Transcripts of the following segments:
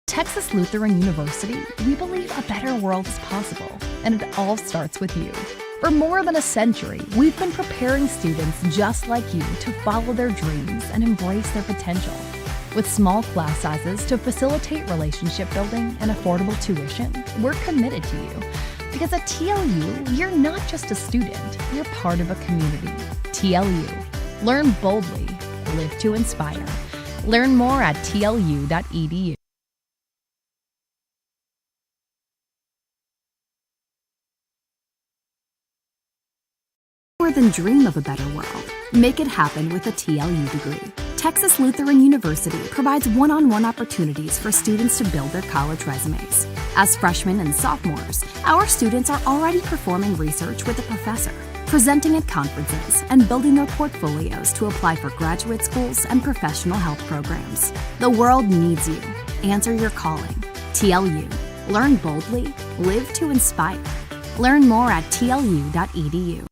Texas Lutheran University, we believe a better world is possible, and it all starts with you. For more than a century, we've been preparing students just like you to follow their dreams and embrace their potential. With small class sizes to facilitate relationship building and affordable tuition, we're committed to you. Because at TLU, you're not just a student, you're part of a community. TLU. Learn boldly, live to inspire. Learn more at tlu.edu. More than dream of a better world. Make it happen with a TLU degree. Texas Lutheran University provides one-on-one opportunities for students to build their college resumes. As freshmen and sophomores, our students are already performing research with a professor, presenting at conferences, and building their portfolios to apply for graduate schools and professional health programs. The world needs you. Answer your calling. TLU. Learn boldly, live to inspire. Learn more at tlu.edu.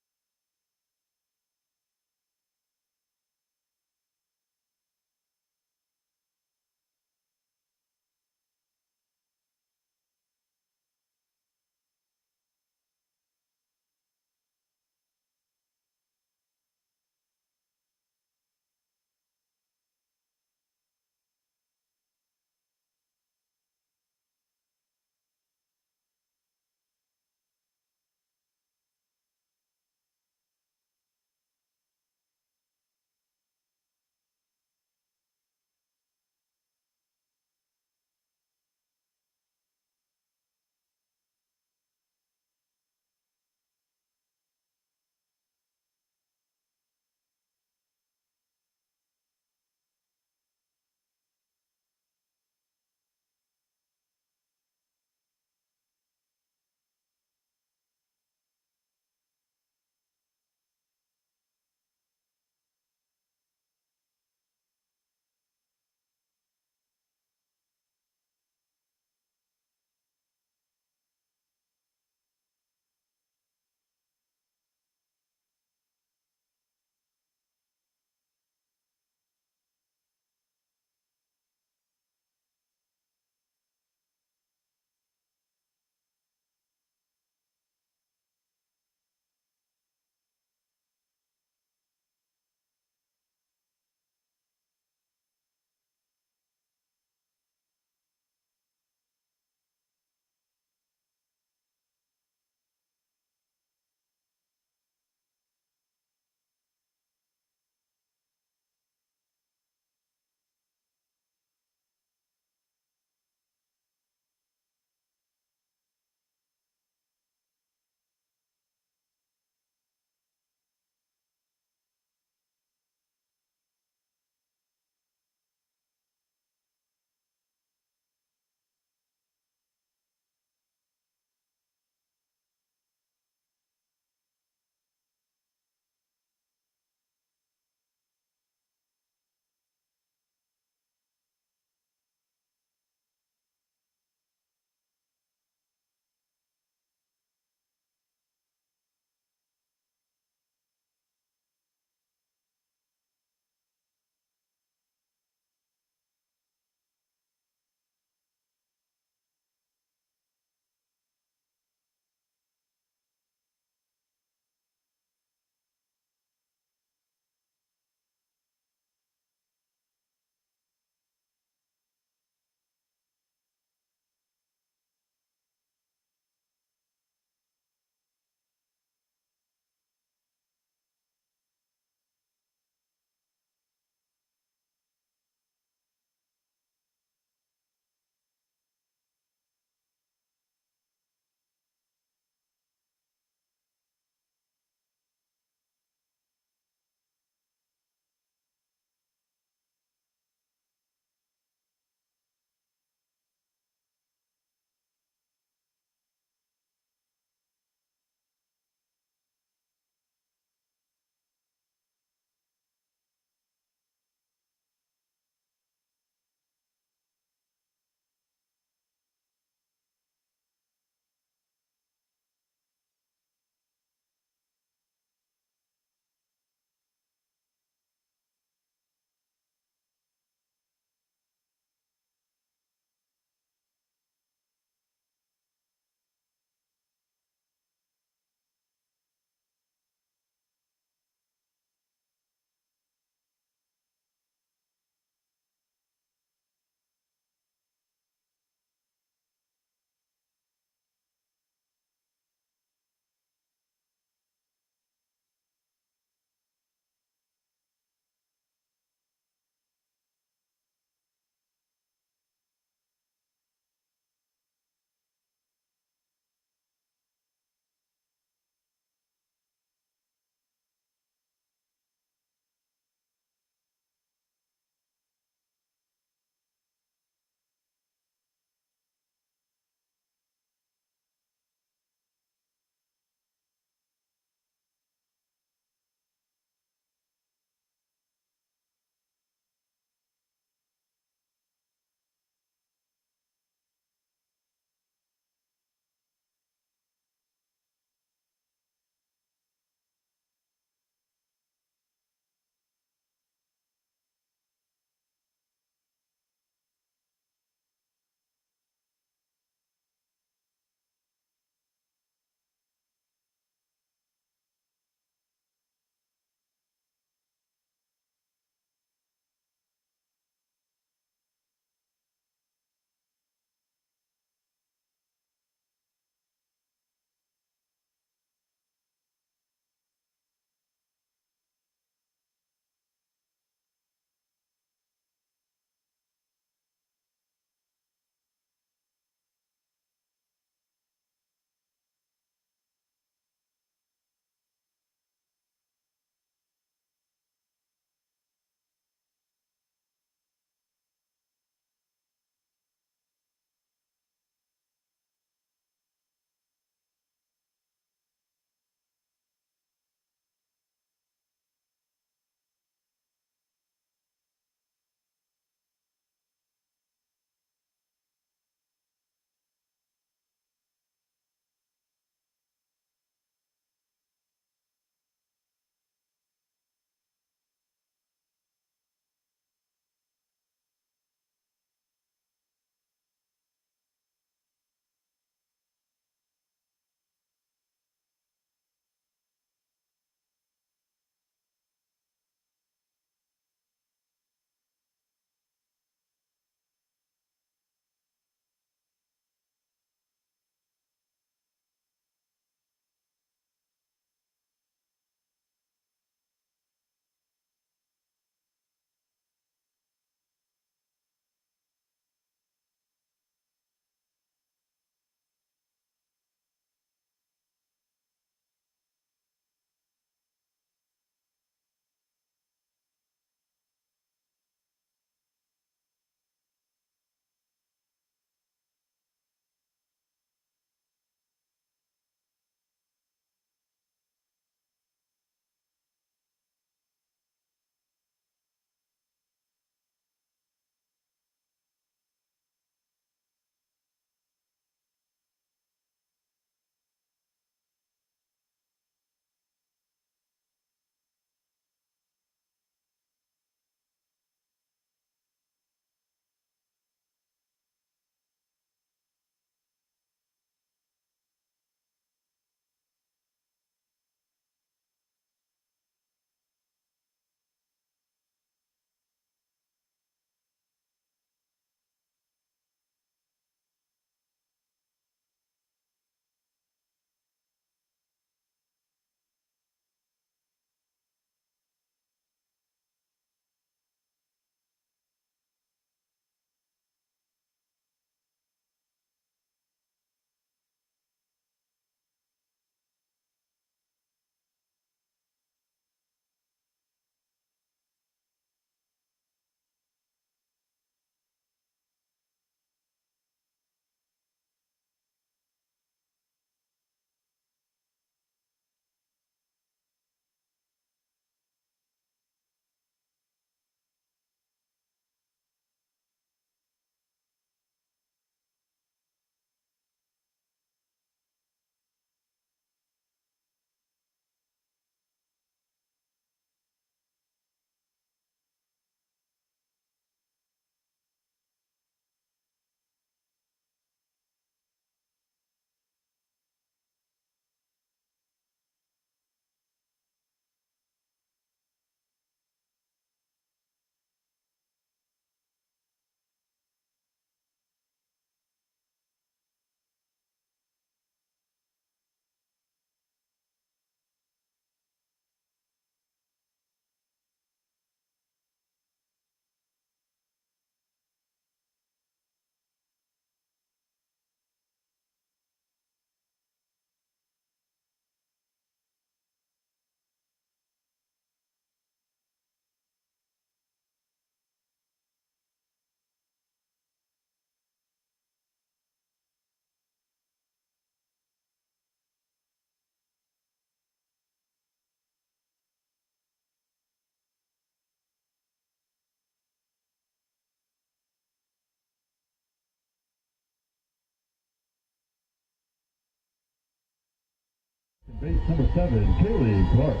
number 7, Kaylee Clark.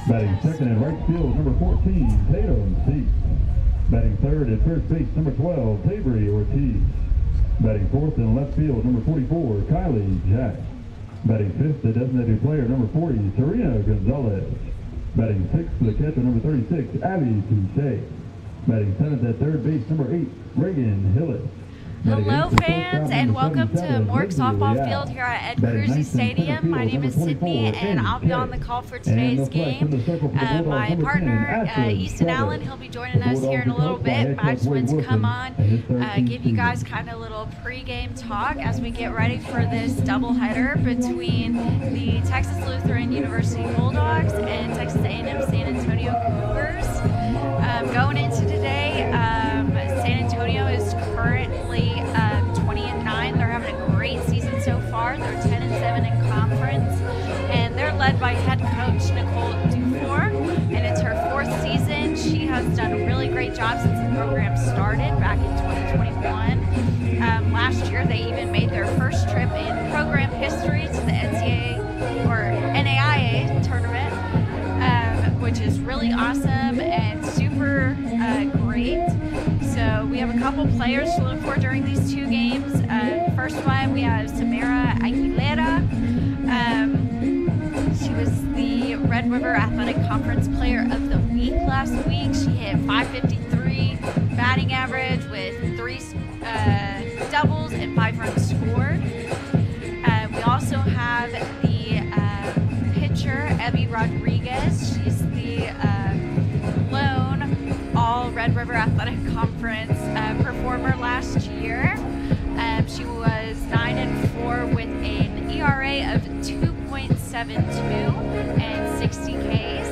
Batting second in right field, number 14, Tatum C. Batting third at first base, number 12, Tabry Ortiz. Batting fourth in left field, number 44, Kylie Jack. Batting fifth, the designated player, number 40, Serena Gonzalez. Batting sixth, the catcher, number 36, Abby Touche. Batting seventh at third base, number 8, Reagan Hillis. Hello fans, and welcome to Mork Softball Field here at Ed Cruzy Stadium. My name is Sydney, and I'll be on the call for today's game. My partner, Easton Allen, he'll be joining us here in a little bit, but I just wanted to come on, give you guys kind of a little pregame talk as we get ready for this doubleheader between the Texas Lutheran University Bulldogs and Texas A&M San Antonio Cougars. Going into today, San Antonio is currently 20-9. They're having a great season so far. They're 10-7 in conference, and they're led by head coach Nicole Dufour, and it's her 4th season. She has done a really great job since the program started back in 2021. Last year, they even made their first trip in program history to the NCAA or NAIA tournament, which is really awesome and super great. So we have a couple players to look for during these 2 games. First one, we have Samara Aguilera. She was the Red River Athletic Conference Player of the Week last week. She hit .553 batting average with 3 doubles and 5 runs scored. We also have the pitcher, Evie Rodriguez. She's the lone all Red River Athletic Conference performer last year. She was 9-4 with an ERA of 2.72 and 60 Ks.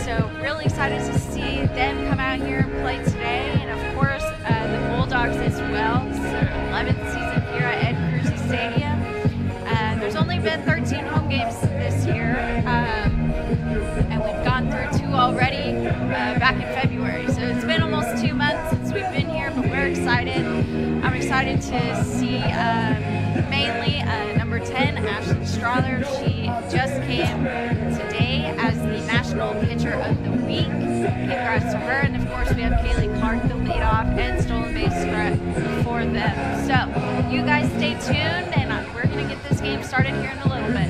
So really excited to see them come out here and play today, and of course the Bulldogs as well. This is their 11th season here at Ed Cruzy Stadium. There's only been 13 home games this year, and we've gone through 2 already back in February. So it's been almost 2 months since we've been here, but we're excited. I'm excited to see mainly number 10, Ashley Strother. She just came today as the National Pitcher of the Week. Congrats to her. And of course, we have Kaylee Clark, the leadoff and stolen base threat for them. So you guys stay tuned, and we're going to get this game started here in a little bit.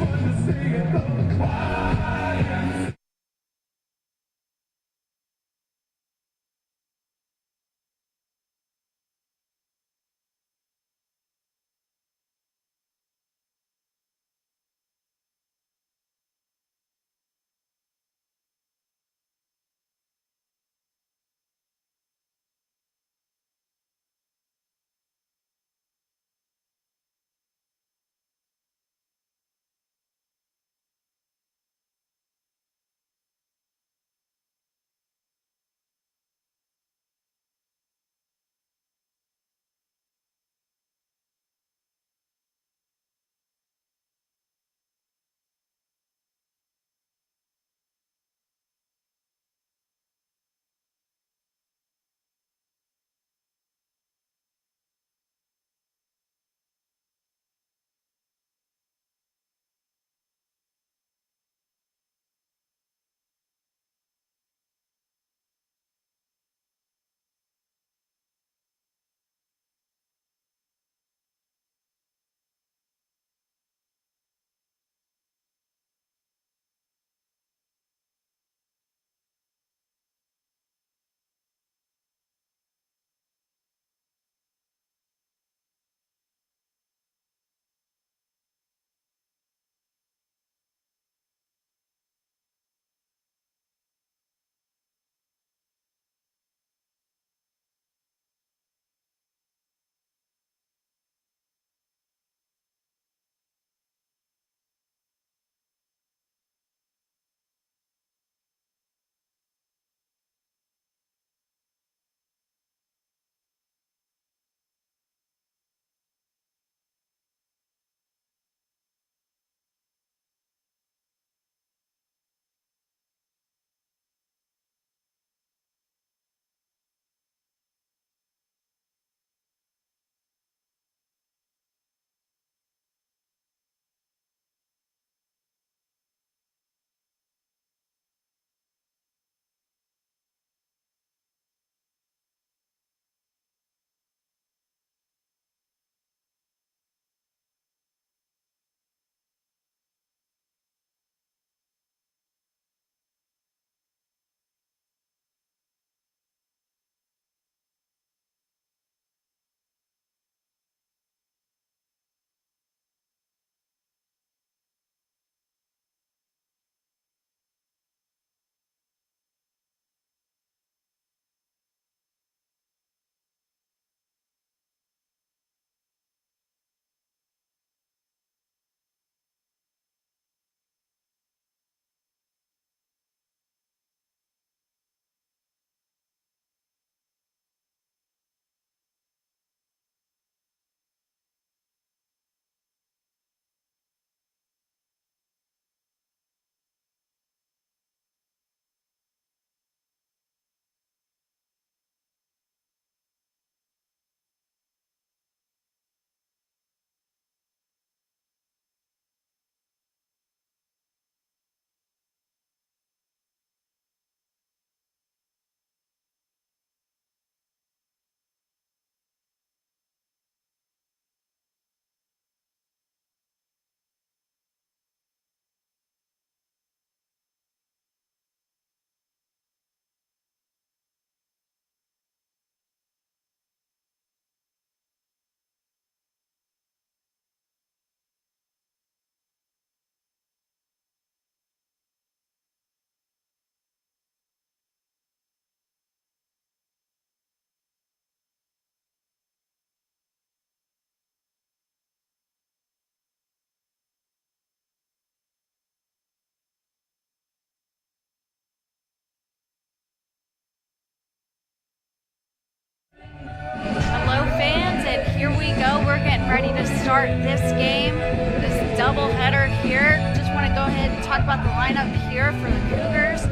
ready to start this game, this doubleheader here. Just want to go ahead and talk about the lineup here for the Cougars.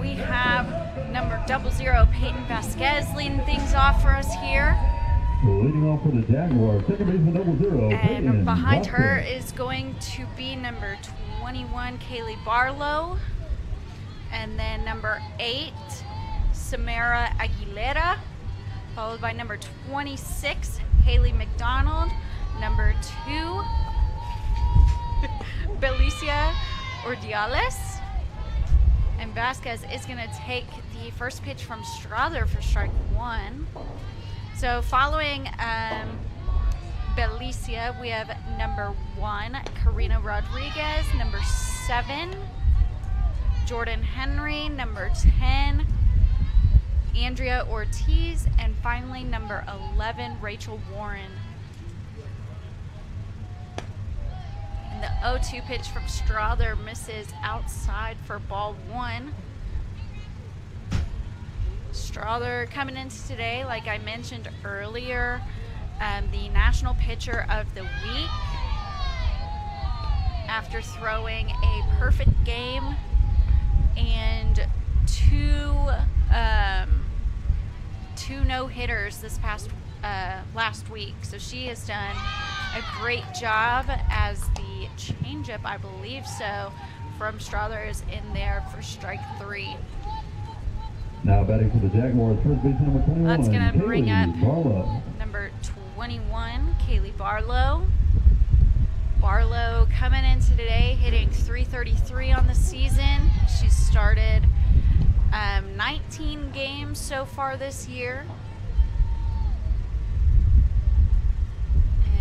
We have number 00 Peyton Vasquez leading things off for us here. Leading off for the Jaguars, second baseman 00. And behind her is going to be number 21 Kaylee Barlow. And then number 8 Samara Aguilera. Followed by number 26 Haley McDonald. Number 2 Belicia Ordiales. And Vasquez is going to take the first pitch from Strother for strike 1. So following Belicia, we have number 1 Karina Rodriguez, number 7 Jordan Henry, number 10 Andrea Ortiz, and finally number 11 Rachel Warren. And the 0-2 pitch from Strother misses outside for ball 1. Strother coming into today, like I mentioned earlier, the national pitcher of the week after throwing a perfect game and two no-hitters this past last week. So she has done a great job, as the changeup, I believe so, from Strother is in there for strike 3. Now batting for the Jaguars, first baseman number 21. That's going to bring up Barlow. number 21, Kaylee Barlow. Barlow coming into today hitting .333 on the season. She's started 19 games so far this year.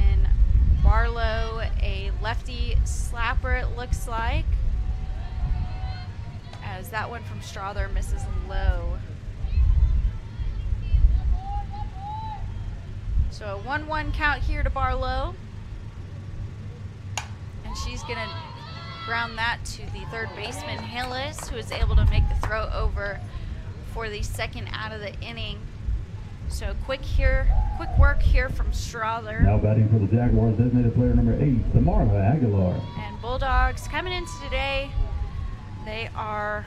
And Barlow, a lefty slapper, it looks like, as that one from Strother misses low. So a 1-1 count here to Barlow. And she's going to ground that to the third baseman, Hillis, who is able to make the throw over for the second out of the inning. So quick work here from Strother. Now batting for the Jaguars, designated player number 8, Samara Aguilar. And Bulldogs coming into today, they are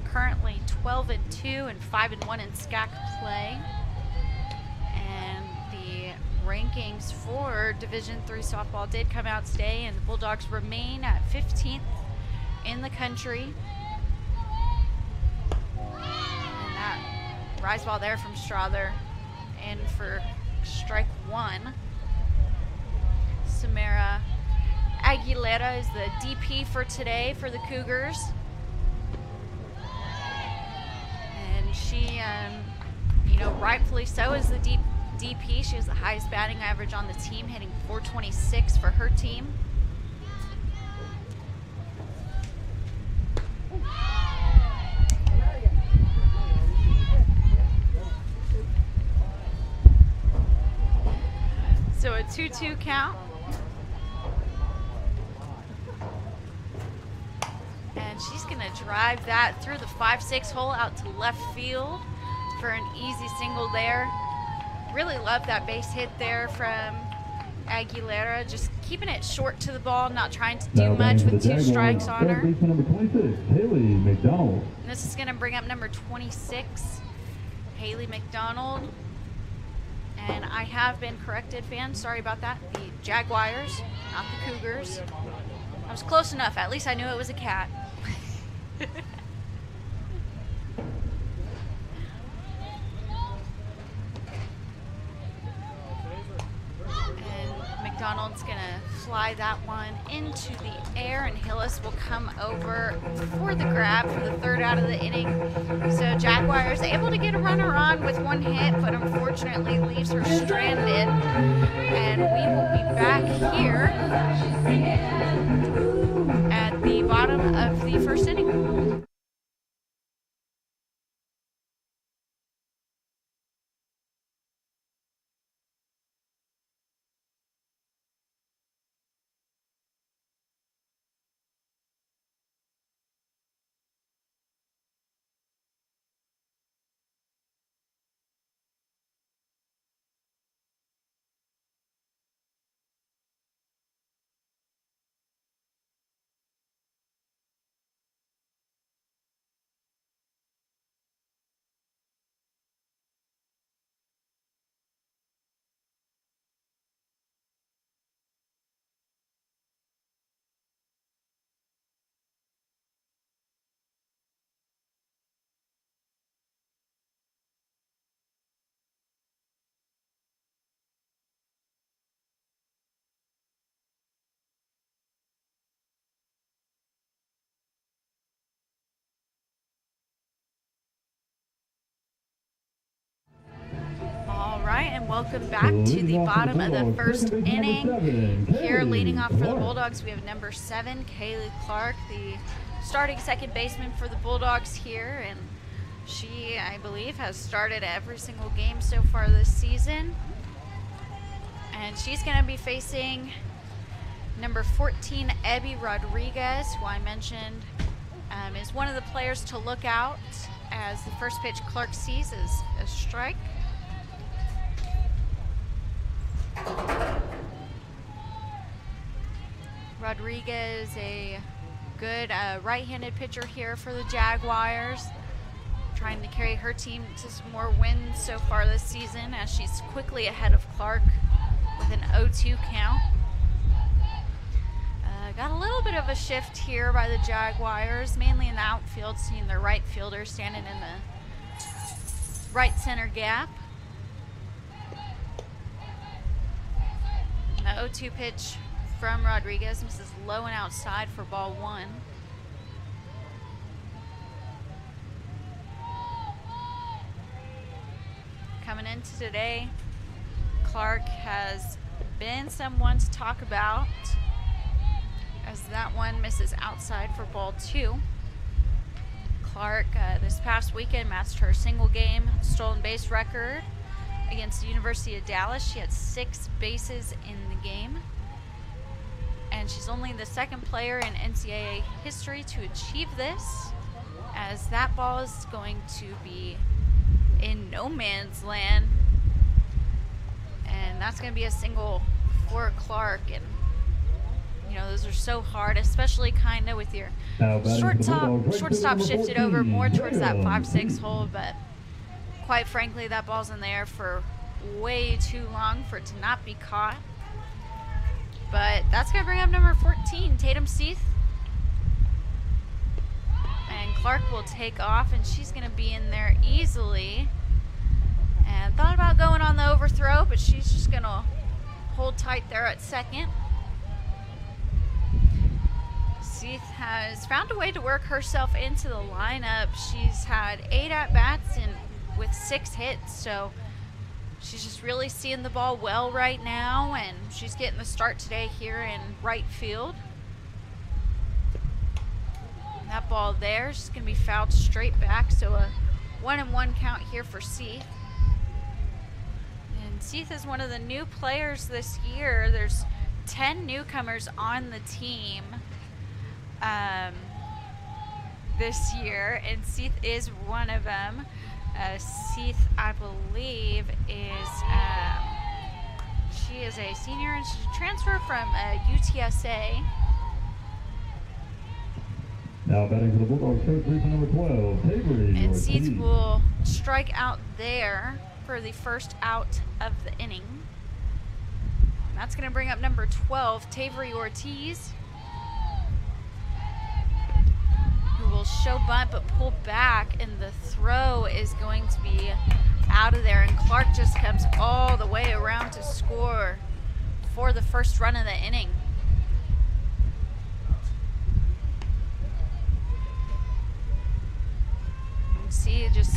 currently 12-2 and 5-1 in SCAC play. And the rankings for Division III softball did come out today, and the Bulldogs remain at 15th in the country. And that rise ball there from Strother, and for strike 1, Samara Aguilera is the DP for today for the Cougars. And she, rightfully so, is the DP. She has the highest batting average on the team, hitting .426 for her team. So a 2-2 count. And she's going to drive that through the 5-6 hole out to left field for an easy single there. Really love that base hit there from Aguilera, just keeping it short to the ball, not trying to do much with 2 strikes on her. Number 26, Haley McDonald. And this is going to bring up number 26, Haley McDonald. And I have been corrected, fans. Sorry about that. The Jaguars, not the Cougars. I was close enough. At least I knew it was a cat. And McDonald's going to fly that one into the air, and Hillis will come over for the grab for the third out of the inning. So Jaguars able to get a runner on with 1 hit, but unfortunately leaves her stranded. And we will be back here at the bottom of the first inning. welcome back to the bottom of the first inning. Here leading off for the Bulldogs, we have number 7, Kaylee Clark, the starting second baseman for the Bulldogs here, and she, I believe, has started every single game so far this season. And she's going to be facing number 14, Abby Rodriguez, who I mentioned is one of the players to look out, as the first pitch Clark sees is a strike. Rodriguez, a good right-handed pitcher here for the Jaguars, trying to carry her team to some more wins so far this season, as she's quickly ahead of Clark with an 0-2 count. Got a little bit of a shift here by the Jaguars, mainly in the outfield, seeing their right fielder standing in the right center gap. The 0-2 pitch from Rodriguez misses low and outside for ball 1. Coming into today, Clark has been someone to talk about, as that one misses outside for ball 2. Clark this past weekend matched her single game stolen base record against the University of Dallas. She had 6 bases in the game, and she's only the second player in NCAA history to achieve this, as that ball is going to be in no man's land, and that's going to be a single for Clark. And you know, those are so hard, especially kind of with your shortstop shifted over more towards that 5-6 hole, but quite frankly, that ball's in the air for way too long for it to not be caught. But that's going to bring up number 14, Tatum Seath. And Clark will take off, and she's going to be in there easily. And thought about going on the overthrow, but she's just going to hold tight there at second. Seath has found a way to work herself into the lineup. She's had 8 at-bats and with 6 hits, so she's just really seeing the ball well right now, and she's getting the start today here in right field. And that ball there is just going to be fouled straight back, so a 1-1 count here for Seath. And Seath is one of the new players this year. There's 10 newcomers on the team this year, and Seath is one of them. Seath, I believe, is she is a senior, and she transferred from UTSA. Now batting for the Bulldogs, third baseman number 12, Tavery. And Seath will strike out there for the first out of the inning. And that's going to bring up number 12, Tavery Ortiz, who will show bunt but pull back, and the throw is going to be out of there, and Clark just comes all the way around to score for the first run of the inning. You see just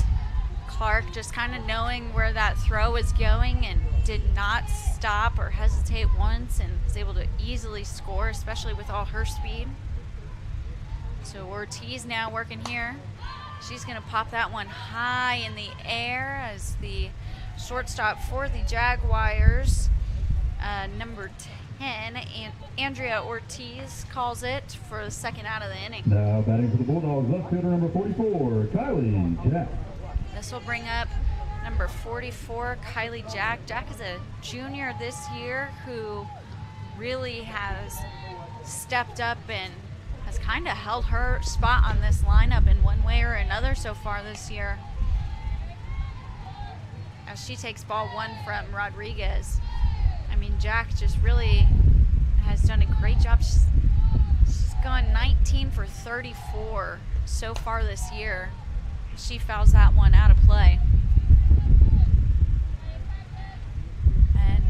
Clark just kind of knowing where that throw was going, and did not stop or hesitate once, and was able to easily score, especially with all her speed. So Ortiz now working here. She's going to pop that one high in the air, as the shortstop for the Jaguars, number 10, Andrea Ortiz, calls it for the second out of the inning. Now batting for the Bulldogs, left fielder number 44, Kylie Jack. This will bring up number 44, Kylie Jack. Jack is a junior this year who really has stepped up and has kind of held her spot on this lineup in one way or another so far this year, as she takes ball 1 from Rodriguez. I mean, Jack just really has done a great job. She's gone 19 for 34 so far this year. She fouls that one out of play. And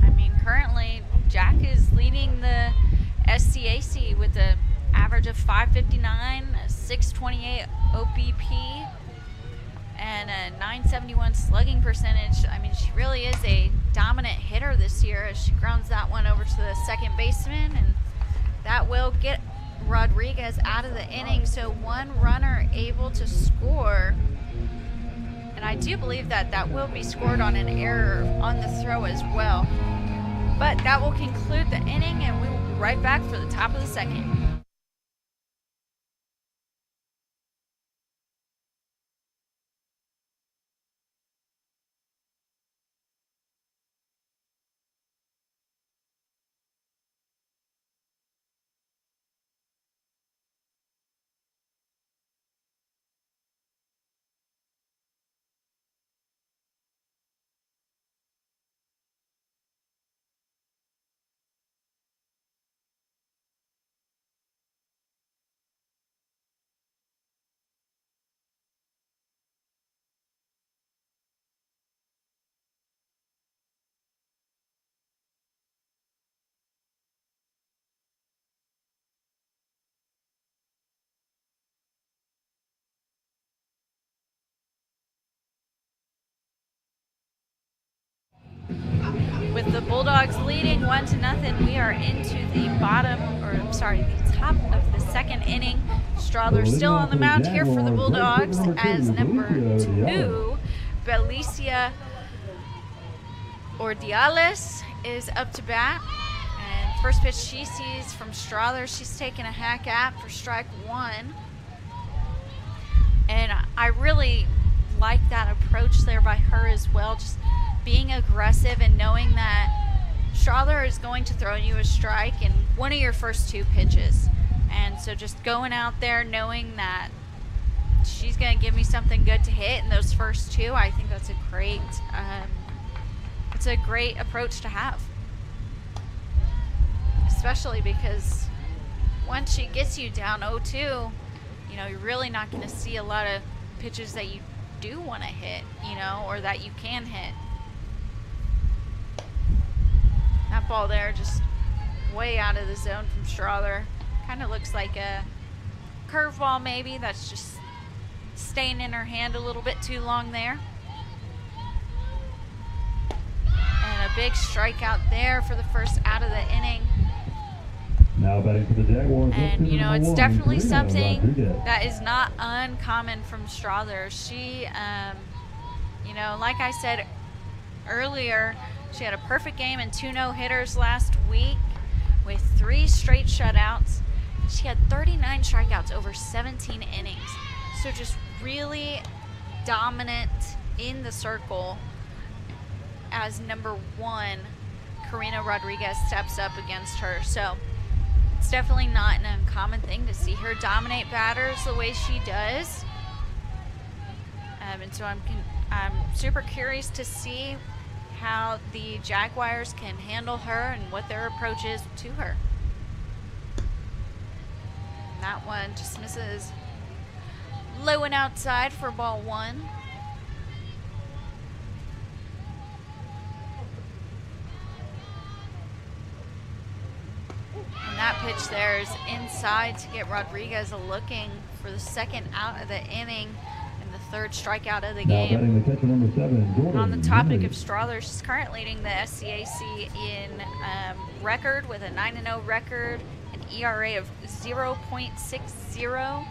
I mean, currently Jack is leading the SCAC with a average of 559, a 628 OBP, and a 971 slugging percentage. I mean, she really is a dominant hitter this year as she grounds that one over to the second baseman, and that will get Rodriguez out of the inning. So one runner able to score, and I do believe that that will be scored on an error on the throw as well. But that will conclude the inning, and we will be right back for the top of the second. With the Bulldogs leading 1-0, we are into the top of the second inning. Strother still on the mound here for the Bulldogs as number 2, Belicia Ordiales, is up to bat. And first pitch she sees from Strother, she's taking a hack at for strike 1. And I really like that approach there by her as well, just being aggressive and knowing that Strother is going to throw you a strike in one of your first 2 pitches. And so just going out there knowing that she's going to give me something good to hit in those first 2, I think that's a great approach to have. Especially because once she gets you down 0-2, you know, you're really not going to see a lot of pitches that you do want to hit, you know, or that you can hit. That ball there just way out of the zone from Strother. Kind of looks like a curveball maybe that's just staying in her hand a little bit too long there. And a big strikeout there for the first out of the inning. Now batting for the Jaguars. And, you know, it's definitely something that is not uncommon from Strother. She, you know, like I said earlier, she had a perfect game and 2 no-hitters last week with 3 straight shutouts. She had 39 strikeouts over 17 innings. So just really dominant in the circle as number 1, Karina Rodriguez steps up against her. So it's definitely not an uncommon thing to see her dominate batters the way she does. And so I'm super curious to see how the Jaguars can handle her and what their approach is to her. And that one just misses low and outside for ball 1. And that pitch there is inside to get Rodriguez looking for the second out of the inning. Third strikeout of the game. The catcher, number 7, On the topic of Strother, she's currently leading the SCAC in record with a 9-0 record, an ERA of 0.60,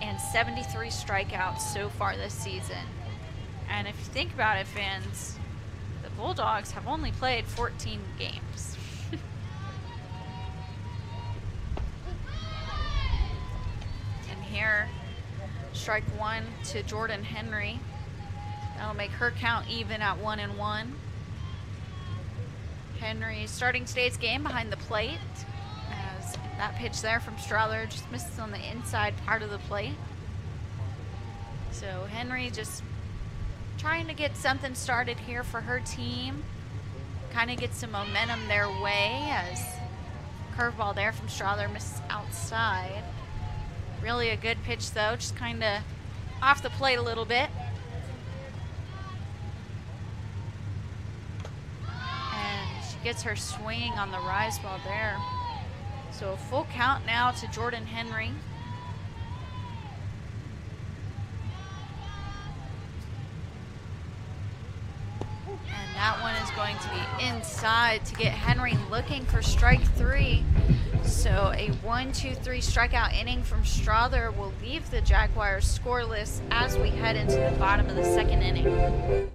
and 73 strikeouts so far this season. And if you think about it, fans, the Bulldogs have only played 14 games. And here, strike 1 to Jordan Henry. That'll make her count even at 1-1. Henry starting today's game behind the plate as that pitch there from Strother just misses on the inside part of the plate. So Henry just trying to get something started here for her team. Kind of get some momentum their way as curveball there from Strother misses outside. Really a good pitch though, just kind of off the plate a little bit. And she gets her swinging on the rise ball there. So a full count now to Jordan Henry. going to be inside to get Henry looking for strike 3. So a 1-2-3 strikeout inning from Strother will leave the Jaguars scoreless as we head into the bottom of the 2nd inning.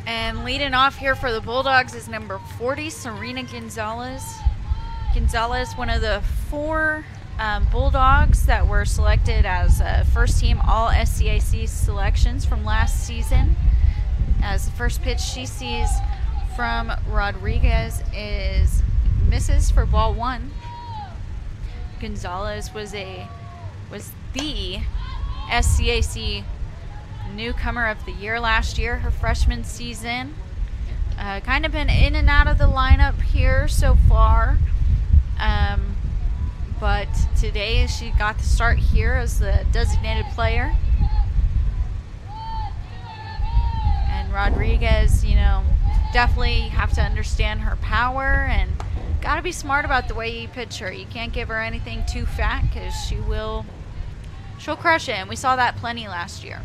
And leading off here for the Bulldogs is number 40, Serena Gonzalez. Gonzalez, one of the 4 Bulldogs that were selected as first team all SCAC selections from last season. As the first pitch she sees from Rodriguez is misses for ball 1. Gonzalez was the SCAC newcomer of the year last year, her freshman season. Kind of been in and out of the lineup here so far. But today she got to start here as the designated player. And Rodriguez, you know, definitely have to understand her power and got to be smart about the way you pitch her. You can't give her anything too fat because she'll crush it. And we saw that plenty last year.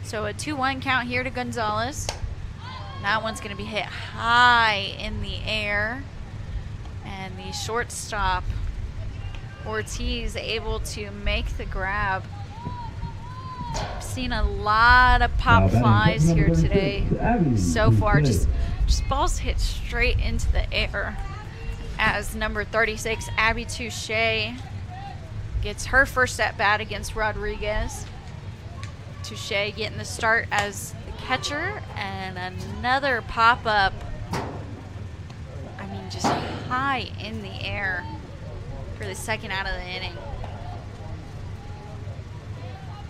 So a 2-1 count here to Gonzalez. That one's going to be hit high in the air. And the shortstop, Ortiz, able to make the grab. I've seen a lot of pop flies here today so far. Just balls hit straight into the air. As number 36, Abby Touche, gets her first at bat against Rodriguez. Touche getting the start as the catcher, and another pop-up, I mean, just high in the air for the second out of the inning.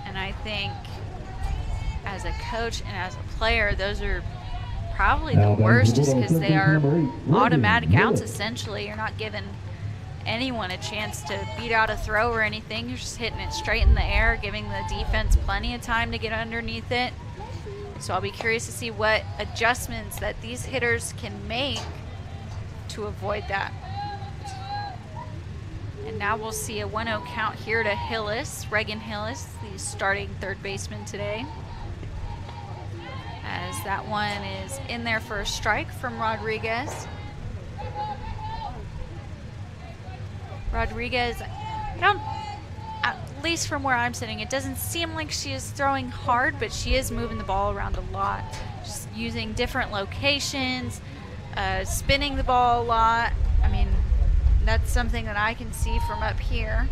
And I think as a coach and as a player, those are probably the worst, just because they are automatic outs essentially. You're not giving anyone a chance to beat out a throw or anything. You're just hitting it straight in the air, giving the defense plenty of time to get underneath it. So I'll be curious to see what adjustments that these hitters can make to avoid that. And now we'll see a 1-0 count here to Hillis, Reagan Hillis, the starting third baseman today. As that one is in there for a strike from Rodriguez. Rodriguez, at least from where I'm sitting, it doesn't seem like she is throwing hard, but she is moving the ball around a lot. Just using different locations, spinning the ball a lot. I mean, that's something that I can see from up here.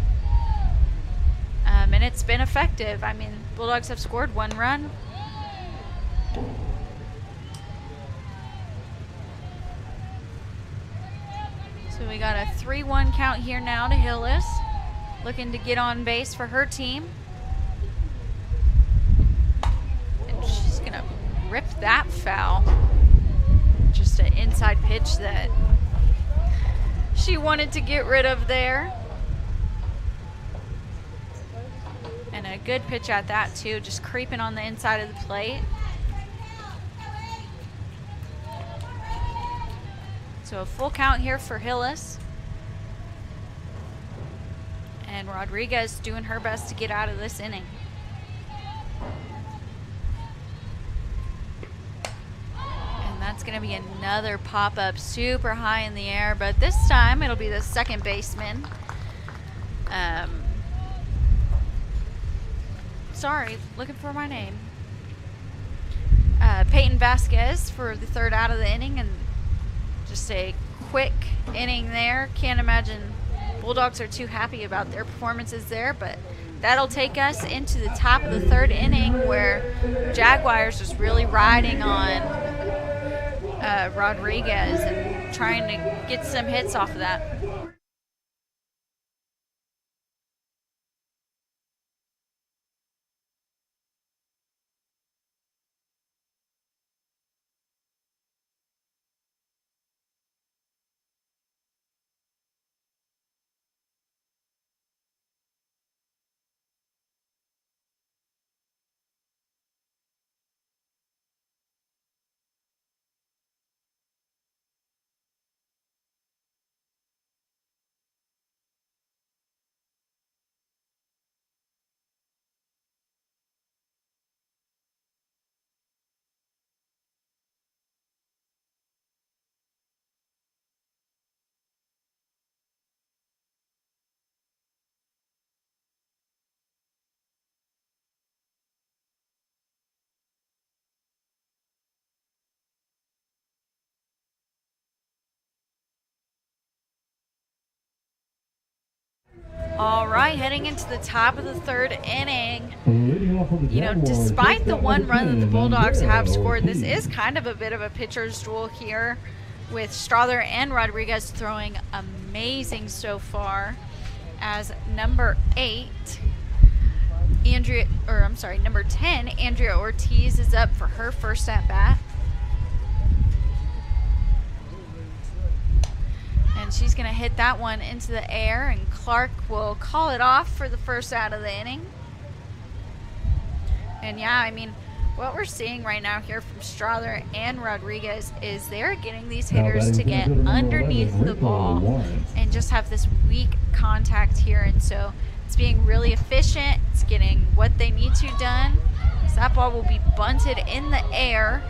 And it's been effective. I mean, Bulldogs have scored 1 run. So we got a 3-1 count here now to Hillis, looking to get on base for her team. And she's going to rip that foul. Just an inside pitch that she wanted to get rid of there. And a good pitch at that too, just creeping on the inside of the plate. So a full count here for Hillis. And Rodriguez doing her best to get out of this inning. And that's going to be another pop-up super high in the air, but this time it'll be the second baseman. Sorry, looking for my name. Peyton Vasquez for the third out of the inning, and just a quick inning there. Can't imagine Bulldogs are too happy about their performances there, but that'll take us into the top of the third inning where Jaguars is really riding on Rodriguez and trying to get some hits off of that. All right, heading into the top of the third inning. You know, despite the one run that the Bulldogs have scored, this is kind of a bit of a pitcher's duel here, with Strother and Rodriguez throwing amazing so far. As number 10, Andrea Ortiz is up for her first at bat. And she's going to hit that one into the air, and Clark will call it off for the first out of the inning. And yeah, I mean, what we're seeing right now here from Strother and Rodriguez is they're getting these hitters to get underneath the ball and just have this weak contact here. And so it's being really efficient. It's getting what they need to done. So that ball will be bunted in the air,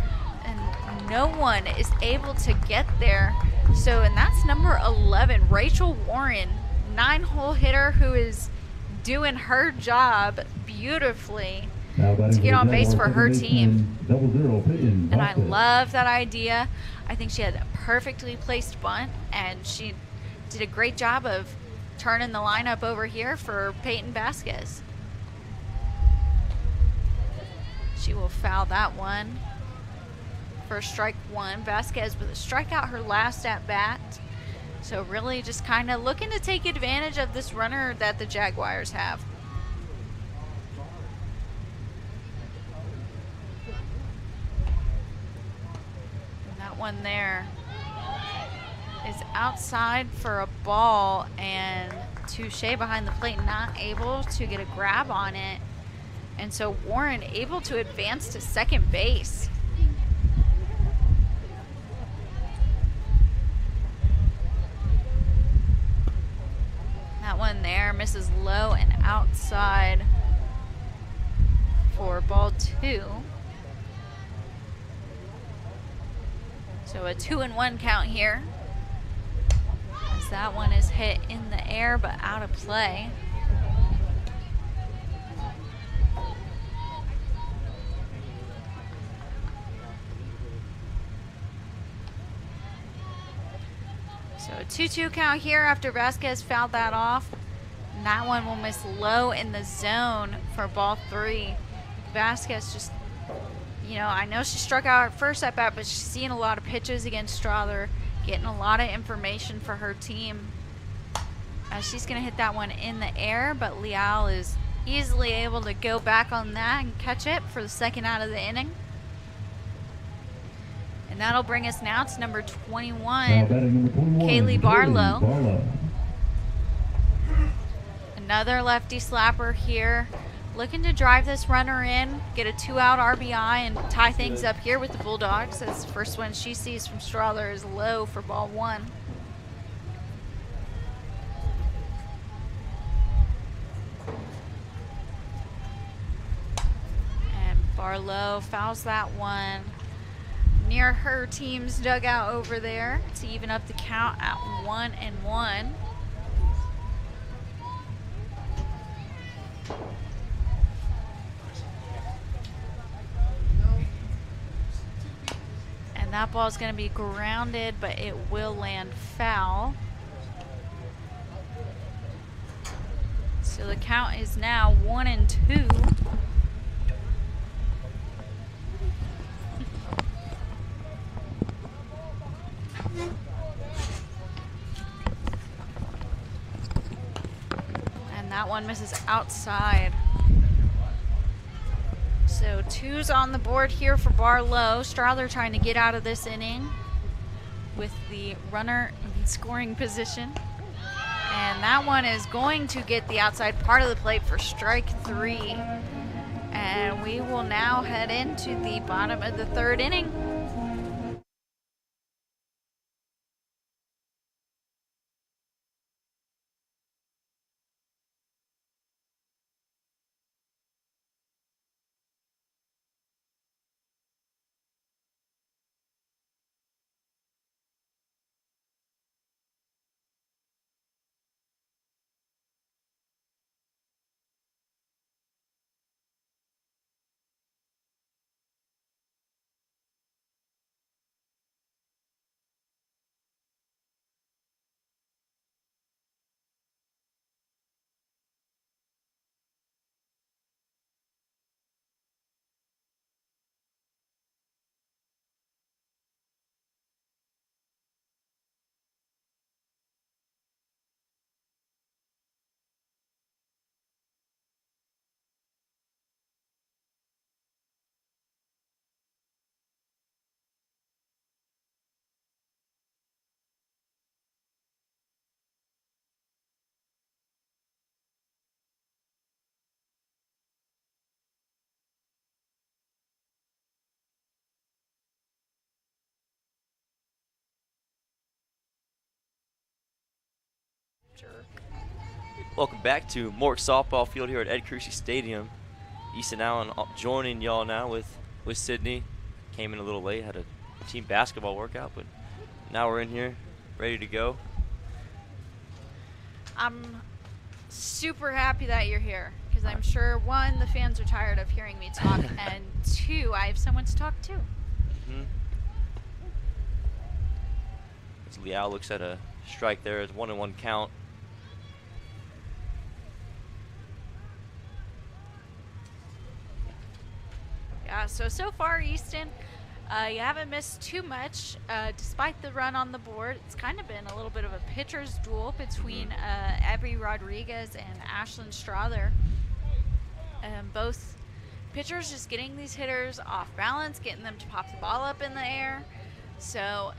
and no one is able to get there. So, and that's number 11, Rachel Warren, 9-hole hitter who is doing her job beautifully to get on base for her team. And I love that idea. I think she had a perfectly placed bunt, and she did a great job of turning the lineup over here for Peyton Vasquez. She will foul that one. For strike one. Vasquez with a strikeout her last at bat. So really just kind of looking to take advantage of this runner that the Jaguars have. And that one there is outside for a ball, and Touche behind the plate not able to get a grab on it. And so Warren able to advance to second base. That one there misses low and outside for ball 2. So a 2-1 count here, as that one is hit in the air but out of play. So a 2-2 count here after Vasquez fouled that off. And that one will miss low in the zone for ball 3. Vasquez just, you know, I know she struck out her first at bat, but she's seeing a lot of pitches against Strother, getting a lot of information for her team. She's going to hit that one in the air, but Leal is easily able to go back on that and catch it for the second out of the inning. And that'll bring us now to number 21, Kaylee Barlow. Another lefty slapper here. Looking to drive this runner in, get a 2-out RBI, and tie things up here with the Bulldogs, as the first one she sees from Strother is low for ball 1. Barlow fouls that one near her team's dugout over there to even up the count at 1-1. And that ball is going to be grounded, but it will land foul. So the count is now 1-2. And that one misses outside. So 2's on the board here for Barlow. Strother trying to get out of this inning with the runner in scoring position. And that one is going to get the outside part of the plate for strike 3. And we will now head into the bottom of the 3rd inning. Welcome back to Mork Softball Field here at Ed Crucy Stadium. Easton Allen joining y'all now with Sydney. Came in a little late, had a team basketball workout, but now we're in here, ready to go. I'm super happy that you're here because I'm sure, 1, the fans are tired of hearing me talk, and 2, I have someone to talk to. As Liao looks at a strike there, it's 1-1 count. Yeah, so far, Easton, you haven't missed too much. Despite the run on the board, it's kind of been a little bit of a pitcher's duel between Abby Rodriguez and Ashlyn Strother. Both pitchers just getting these hitters off balance, getting them to pop the ball up in the air. So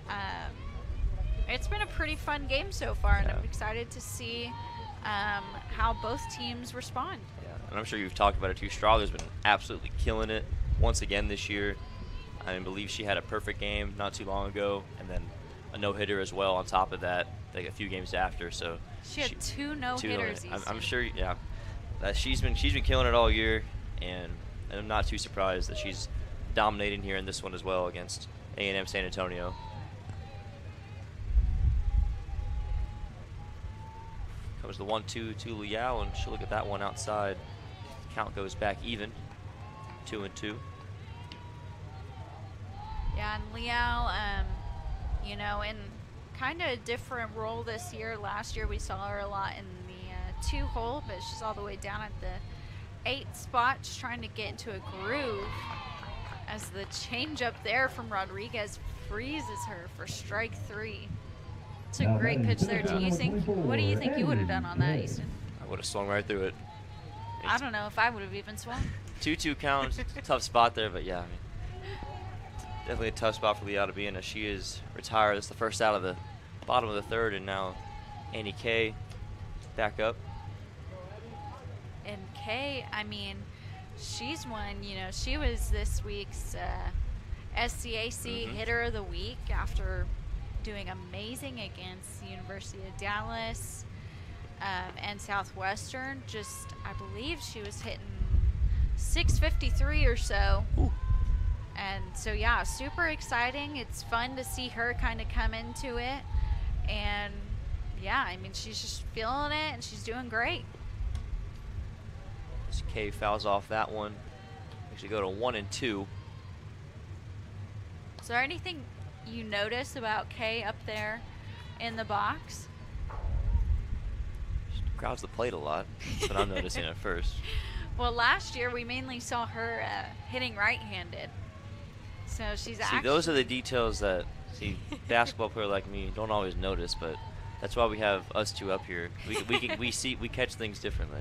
it's been a pretty fun game so far, and I'm excited to see how both teams respond. Yeah, and I'm sure you've talked about it too. Strother's been absolutely killing it once again this year. I believe she had a perfect game not too long ago, and then a no-hitter as well on top of that, like a few games after. So she had 2 no-hitters. I'm sure, yeah, that she's been killing it all year, and I'm not too surprised that she's dominating here in this one as well against A&M San Antonio. Comes the 1-2 to Liao, and she'll look at that one outside. Count goes back even, 2-2. Yeah, and Liao, you know, in kind of a different role this year. Last year we saw her a lot in the 2 hole, but she's all the way down at the 8 spot, just trying to get into a groove as the change up there from Rodriguez freezes her for strike 3. It's a great pitch there. What do you think you would have done on that, Easton? I would have swung right through it. I don't know if I would have even swung. 2-2 count, tough spot there, but yeah, I mean, definitely a tough spot for Liao to be in as she is retired. That's the first out of the bottom of the 3rd, and now Annie Kay back up. And Kay, I mean, she's one, you know, she was this week's SCAC Hitter of the Week after doing amazing against the University of Dallas and Southwestern. Just, I believe she was hitting 6:53 or so. Ooh. And so, yeah, super exciting. It's fun to see her kind of come into it. And, yeah, I mean, she's just feeling it, and she's doing great. As Kay fouls off that one. Actually go to 1 and 2. Is there anything you notice about Kay up there in the box? She crowds the plate a lot. That's what I'm noticing at first. Well, last year we mainly saw her hitting right-handed. So she's See, those are the details that basketball player like me don't always notice, but that's why we have us two up here. We catch things differently.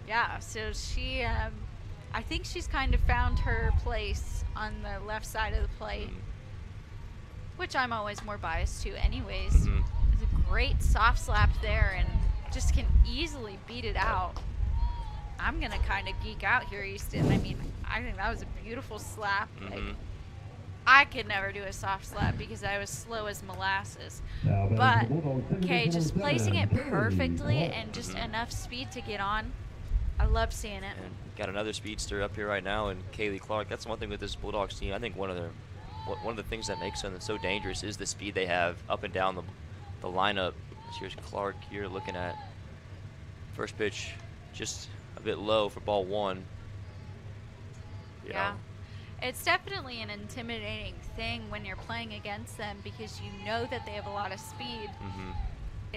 Yeah, so she, I think she's kind of found her place on the left side of the plate, which I'm always more biased to anyways. It's a great soft slap there and just can easily beat it out. I'm going to kind of geek out here, Easton. I mean, I think that was a beautiful slap. Like, I could never do a soft slap because I was slow as molasses. But, okay, just placing it perfectly and just enough speed to get on, I love seeing it. And got another speedster up here right now, and Kaylee Clark. That's one thing with this Bulldogs team. I think one of the things that makes them so dangerous is the speed they have up and down the lineup. Here's Clark. You're looking at first pitch, just a bit low for ball 1. Yeah. It's definitely an intimidating thing when you're playing against them because you know that they have a lot of speed.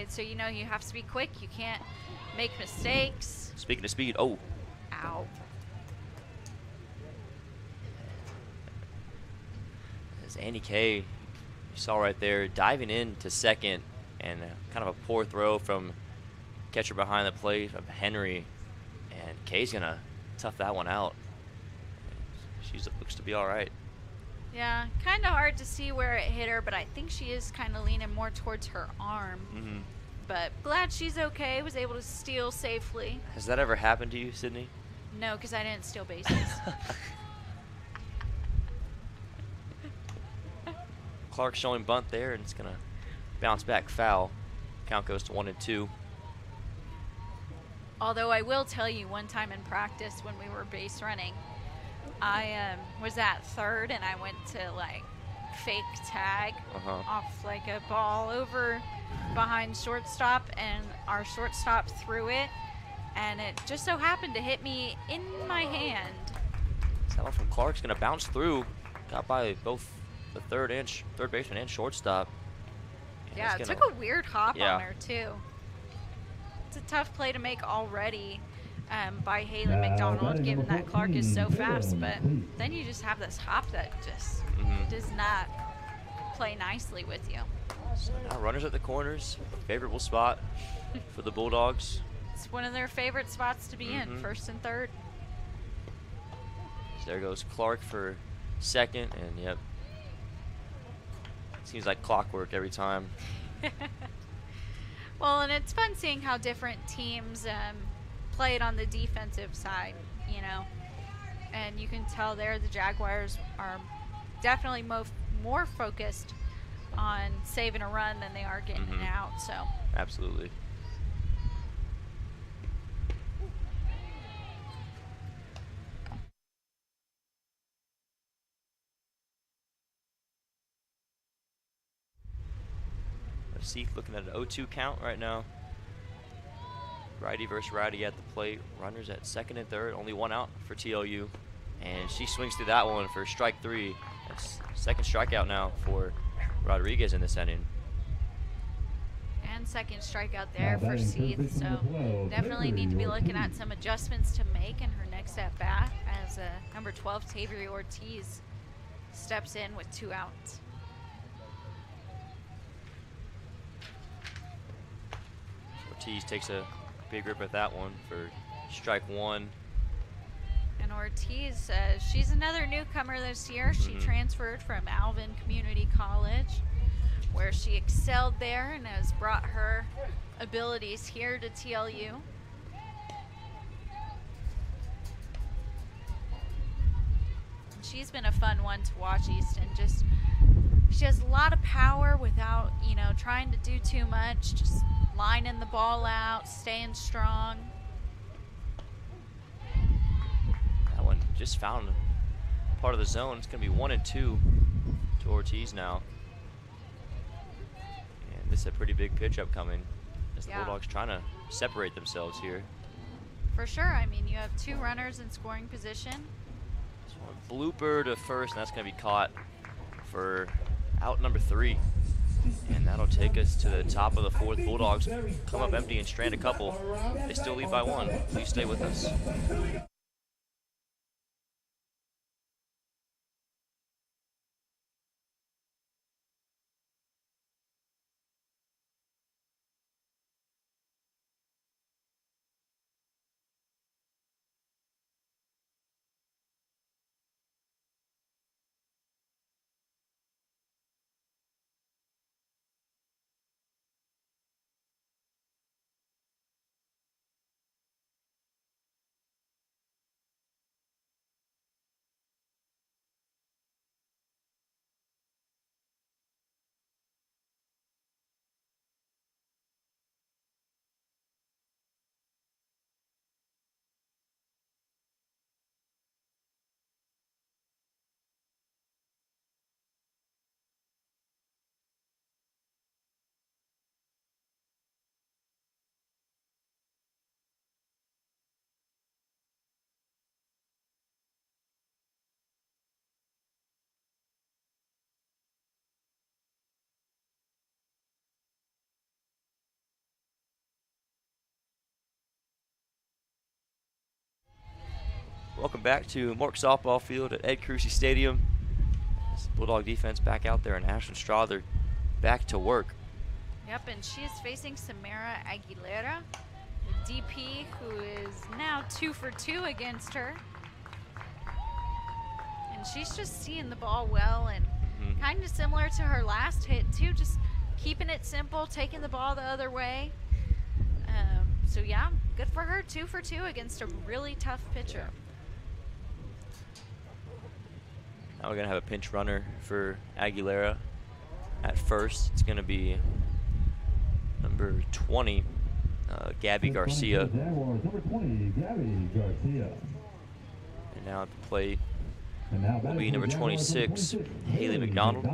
So you know you have to be quick. You can't make mistakes. Speaking of speed, oh. Ow. As Annie Kay, you saw right there, diving into second, and kind of a poor throw from catcher behind the plate of Henry. And Kay's going to tough that one out. She looks to be all right. Yeah, kind of hard to see where it hit her, but I think she is kind of leaning more towards her arm. But glad she's okay, was able to steal safely. Has that ever happened to you, Sydney? No, because I didn't steal bases. Clark showing bunt there, and it's going to bounce back foul. Count goes to 1 and 2. Although I will tell you, one time in practice when we were base running, I was at third and I went to like fake tag off like a ball over behind shortstop, and our shortstop threw it, and it just so happened to hit me in my hand. That one from Clark's going to bounce through. Got by both the third baseman and shortstop. And yeah, it took a weird hop on her too. It's a tough play to make already by Haley McDonald, given that Clark is so fast, but then you just have this hop that just does not play nicely with you. So now runners at the corners, favorable spot for the Bulldogs. It's one of their favorite spots to be in, first and third. So there goes Clark for second, and yep, seems like clockwork every time. Well, and it's fun seeing how different teams play it on the defensive side, you know. And you can tell there the Jaguars are definitely more focused on saving a run than they are getting it out. So absolutely. Seath looking at an 0-2 count right now. Righty versus righty at the plate. Runners at second and third. Only one out for TLU. And she swings through that one for strike 3. That's second strikeout now for Rodriguez in this inning. And second strikeout there for Seath. So definitely need to be looking at some adjustments to make in her next at bat as number 12 Tavery Ortiz steps in with 2 outs. Ortiz takes a big rip at that one for strike 1. And Ortiz, she's another newcomer this year. She transferred from Alvin Community College, where she excelled there and has brought her abilities here to TLU. And she's been a fun one to watch, Easton. She has a lot of power without, you know, trying to do too much. Just lining the ball out, staying strong. That just found part of the zone. It's going to be 1-2 to Ortiz now. And this is a pretty big pitch upcoming as the Bulldogs trying to separate themselves here. For sure. I mean, you have 2 runners in scoring position. So a blooper to first, and that's going to be caught for out number 3. And that'll take us to the top of the 4th. Bulldogs come up empty and strand a couple. They still lead by 1. Please stay with us. Welcome back to Mork Softball Field at Ed Crucy Stadium. This Bulldog defense back out there, and Ashlyn Strother back to work. Yep, and she is facing Samara Aguilera, the DP, who is now 2 for 2 against her. And she's just seeing the ball well, and kind of similar to her last hit too, just keeping it simple, taking the ball the other way. So yeah, good for her, 2 for 2 against a really tough pitcher. Now we're going to have a pinch runner for Aguilera at first. It's going to be number 20, Gabby Garcia. Jaguars, number 20, Gabby Garcia. And now at the plate will be number 26, Haley McDonald.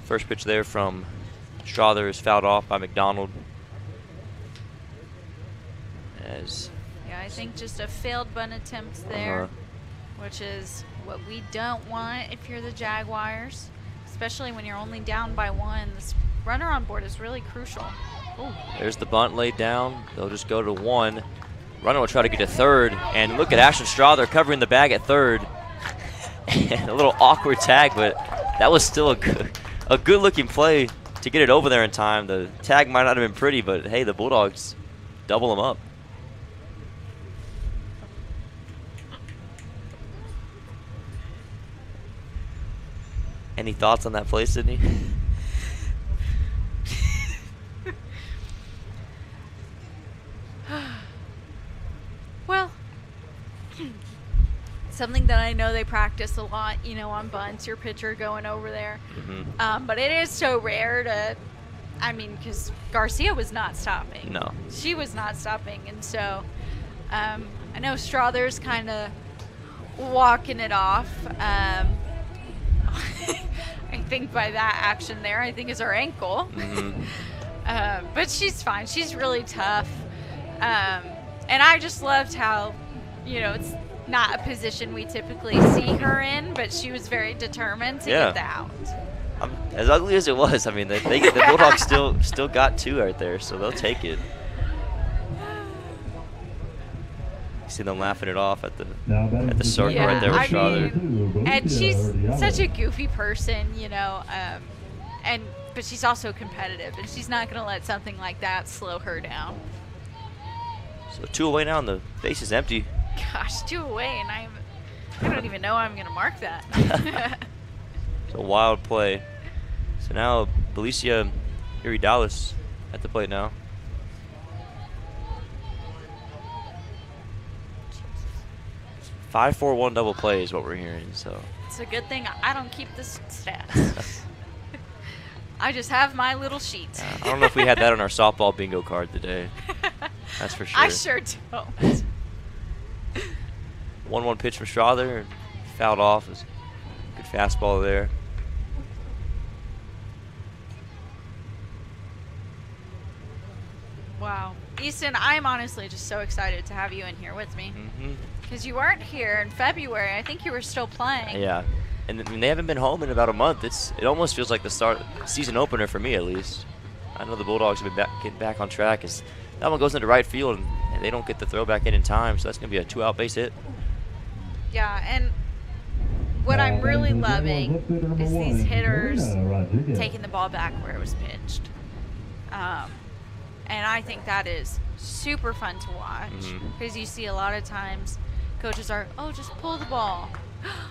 First pitch there from Strother is fouled off by McDonald. Yeah, I think just a failed bunt attempt there, which is what we don't want if you're the Jaguars, especially when you're only down by 1. This runner on board is really crucial. Ooh. There's the bunt laid down. They'll just go to 1. Runner will try to get to third, and look at Ashlyn Strother covering the bag at third. And a little awkward tag, but that was still a good looking play to get it over there in time. The tag might not have been pretty, but hey, the Bulldogs double them up. Any thoughts on that play, Sydney? Well, something that I know they practice a lot, you know, on bunts, your pitcher going over there. But it is so rare to, I mean, because Garcia was not stopping. No. She was not stopping. And so I know Strother's kind of walking it off. I think by that action there, I think is her ankle. But she's fine. She's really tough. And I just loved how, you know, it's not a position we typically see her in, but she was very determined to get the out. As ugly as it was, I mean, the Bulldogs still got 2 right there, so they'll take it. You see them laughing it off at the circle right there with Strother. And she's such a goofy person, you know, but she's also competitive, and she's not going to let something like that slow her down. So 2 away now, and the base is empty. Gosh, 2 away, and I don't even know how I'm going to mark that. It's a wild play. So now Belicia Iridalis at the plate now. Five, 4, 1 double play is what we're hearing. So it's a good thing I don't keep the stats. I just have my little sheet. I don't know if we had that on our softball bingo card today. That's for sure. I sure don't. 1-1 pitch from Strother, and fouled off. It was a good fastball there. Wow. Easton, I'm honestly just so excited to have you in here with me. Because you weren't here in February. I think you were still playing. Yeah. And they haven't been home in about a month. It almost feels like the season opener for me, at least. I know the Bulldogs have been getting back on track. As that one goes into right field, and they don't get the throw back in time, so that's going to be a 2-out base hit. Yeah, and what I'm really loving is these hitters taking the ball back where it was pitched. And I think that is super fun to watch because you see a lot of times coaches are, oh, just pull the ball.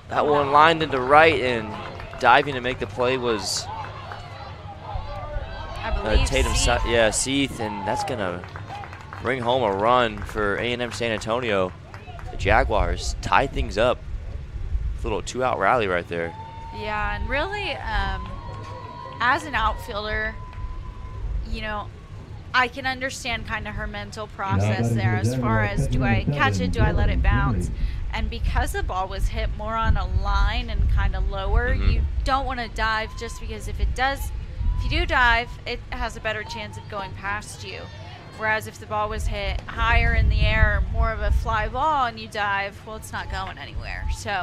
That one lined into right, and diving to make the play was I believe Tatum. Seath. Seath, and that's going to bring home a run for A&M San Antonio. The Jaguars tied things up. A little 2-out rally right there. Yeah, and really, as an outfielder, you know, I can understand kind of her mental process there as far as, do I catch it, do I let it bounce? And because the ball was hit more on a line and kind of lower, you don't want to dive just because if you do dive, it has a better chance of going past you. Whereas if the ball was hit higher in the air, more of a fly ball, and you dive, well, it's not going anywhere. So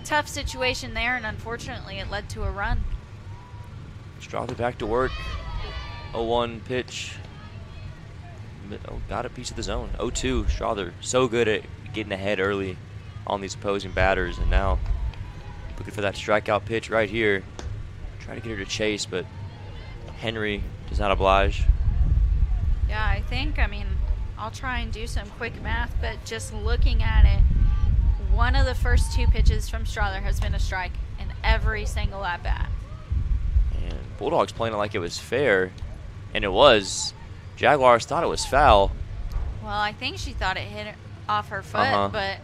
tough situation there, and unfortunately it led to a run. Strother back to work. 0-1 pitch. Got a piece of the zone. 0-2. Strother so good at getting ahead early on these opposing batters, and now looking for that strikeout pitch right here. Trying to get her to chase, but Henry does not oblige. Yeah, I mean, I'll try and do some quick math, but just looking at it, one of the first 2 pitches from Strother has been a strike in every single at-bat. And Bulldogs playing it like it was fair, and it was. Jaguars thought it was foul. Well, I think she thought it hit off her foot, but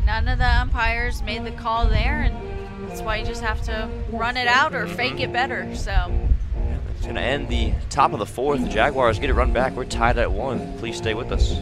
none of the umpires made the call there, and that's why you just have to run it out or fake it better. So it's going to end the top of the 4th. The Jaguars get it run back. We're tied at 1. Please stay with us.